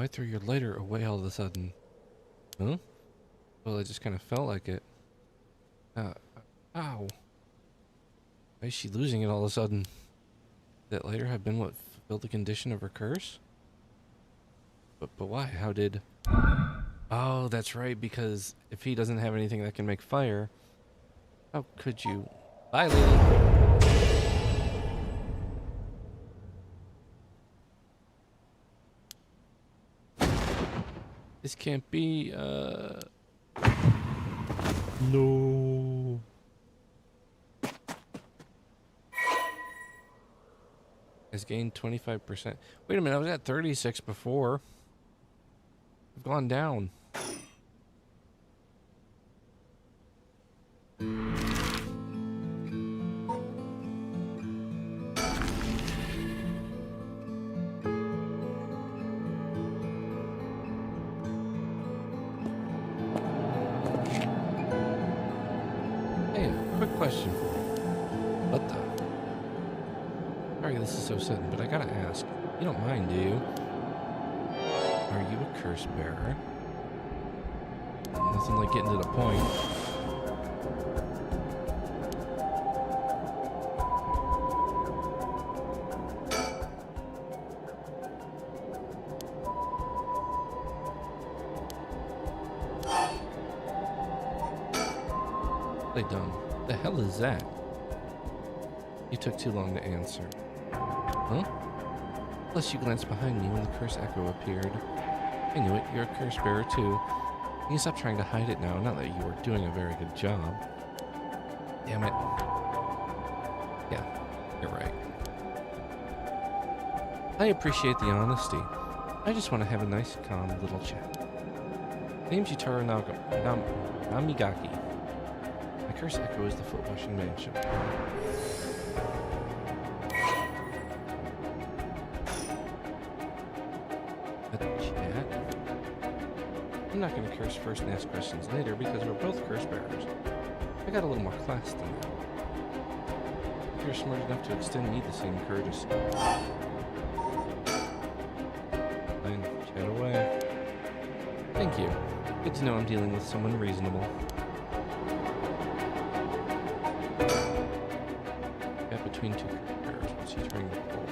Why threw your lighter away all of a sudden? Huh? Well, I just kind of felt like it. Ow. Why is she losing it all of a sudden? That lighter have been what fulfilled the condition of her curse? But why? How did... Oh, that's right, because if he doesn't have anything that can make fire, how could you... Bye, Lily. This can't be, No. Has gained 25%. Wait a minute, I was at 36 before. I've gone down. Hey, quick question for you. What the? Sorry, this is so sudden, but I gotta ask. You don't mind, do you? Are you a curse bearer? Nothing like getting to the point. Play dumb. The hell is that? You took too long to answer. Huh? Plus, you glanced behind me when the curse echo appeared. I knew it. You're a curse bearer, too. You can stop trying to hide it now, not that you were doing a very good job. Damn it. Yeah, you're right. I appreciate the honesty. I just want to have a nice, calm little chat. Name's Yutaro Namigaki. My curse echo is the foot-washing mansion. I'm not going to curse first and ask questions later because we're both curse bearers. I got a little more class than that. If you're smart enough to extend me the same courtesy. Fine, chat away. Thank you. Good to know I'm dealing with someone reasonable. Gap between two bearers. What's he trying to pull?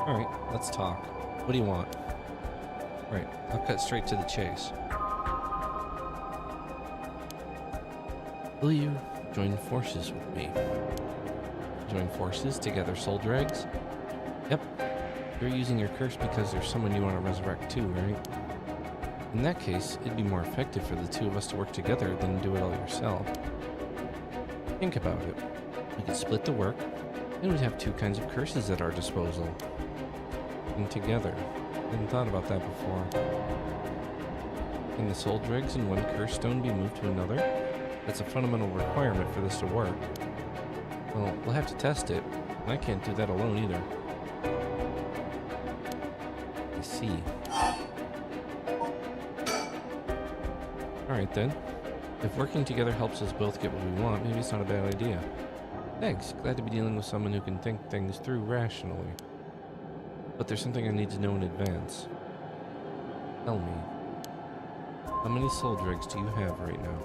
Alright, let's talk. What do you want? Right, I'll cut straight to the chase. Will you join forces with me? Join forces to gather soul dregs? Yep. You're using your curse because there's someone you want to resurrect too, right? In that case, it'd be more effective for the two of us to work together than do it all yourself. Think about it. We could split the work, and we'd have two kinds of curses at our disposal. And together. Hadn't thought about that before. Can the soul dregs in one curse stone be moved to another? That's a fundamental requirement for this to work. Well, we'll have to test it. I can't do that alone either. I see. Alright then. If working together helps us both get what we want, maybe it's not a bad idea. Thanks. Glad to be dealing with someone who can think things through rationally. But there's something I need to know in advance. Tell me. How many soul dregs do you have right now?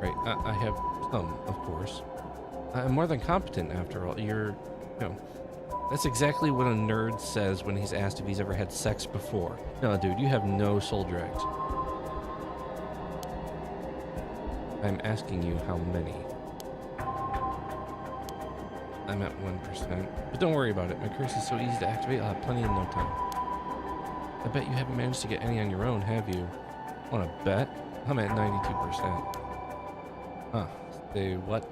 Right, I have some, of course. I'm more than competent, after all. That's exactly what a nerd says when he's asked if he's ever had sex before. No, dude, you have no soul dregs. I'm asking you how many. I'm at 1%. But don't worry about it. My curse is so easy to activate. I'll have plenty in no time. I bet you haven't managed to get any on your own, have you? Want to bet? I'm at 92%. Huh. Say what?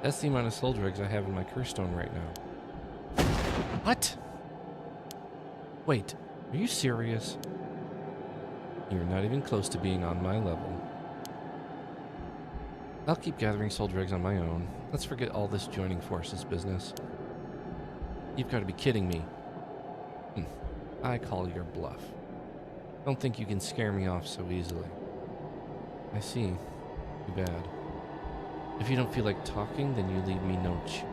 That's the amount of soul dregs I have in my curse stone right now. What? Wait, are you serious? You're not even close to being on my level. I'll keep gathering soul dregs on my own. Let's forget all this joining forces business. You've got to be kidding me. I call your bluff. Don't think you can scare me off so easily. I see. Too bad. If you don't feel like talking, then you leave me no choice.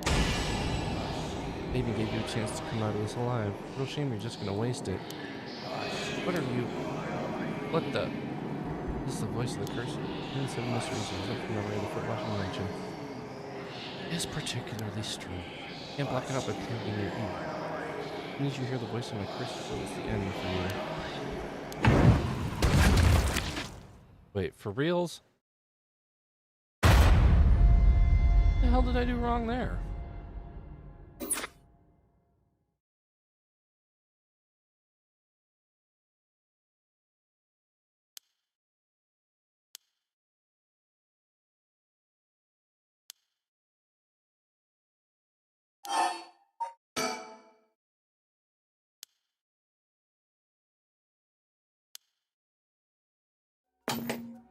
They even gave you a chance to come out of this alive. Real shame you're just gonna waste it. What are you? What the? This is the voice of the cursor. And 7 mysteries result from memory of the foot washing mansion. It's particularly strong. Can't block it out by plugging in your ear. As soon as you hear the voice of my cursor, so it's the end for you. Wait, for reals? What the hell did I do wrong there?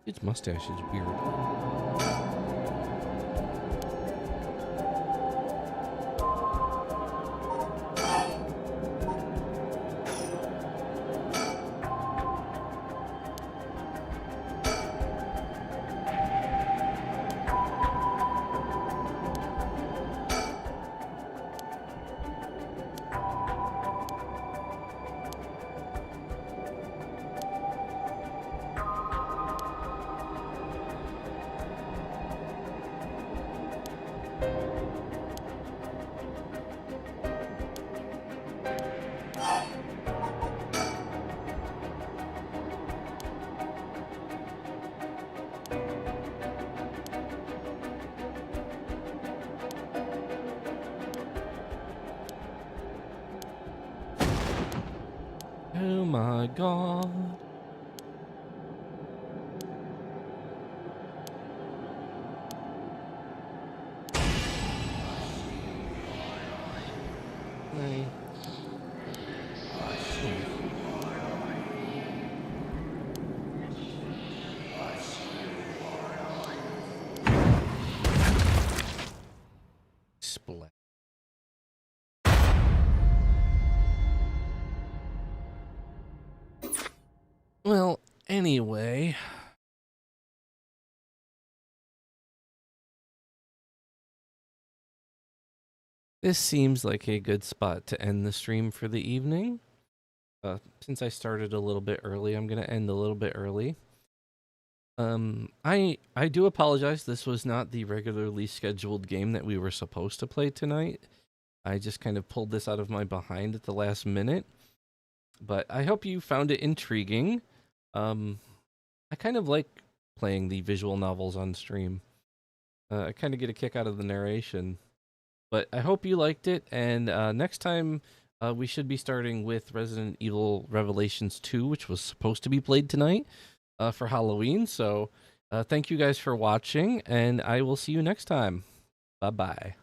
Its mustache is weird. Oh my god. Hey. Split. Well, anyway. This seems like a good spot to end the stream for the evening. Since I started a little bit early, I'm going to end a little bit early. I do apologize. This was not the regularly scheduled game that we were supposed to play tonight. I just kind of pulled this out of my behind at the last minute. But I hope you found it intriguing. I kind of like playing the visual novels on stream. I kind of get a kick out of the narration. But I hope you liked it, and next time we should be starting with Resident Evil Revelations 2, which was supposed to be played tonight for Halloween. So thank you guys for watching, and I will see you next time. Bye-bye.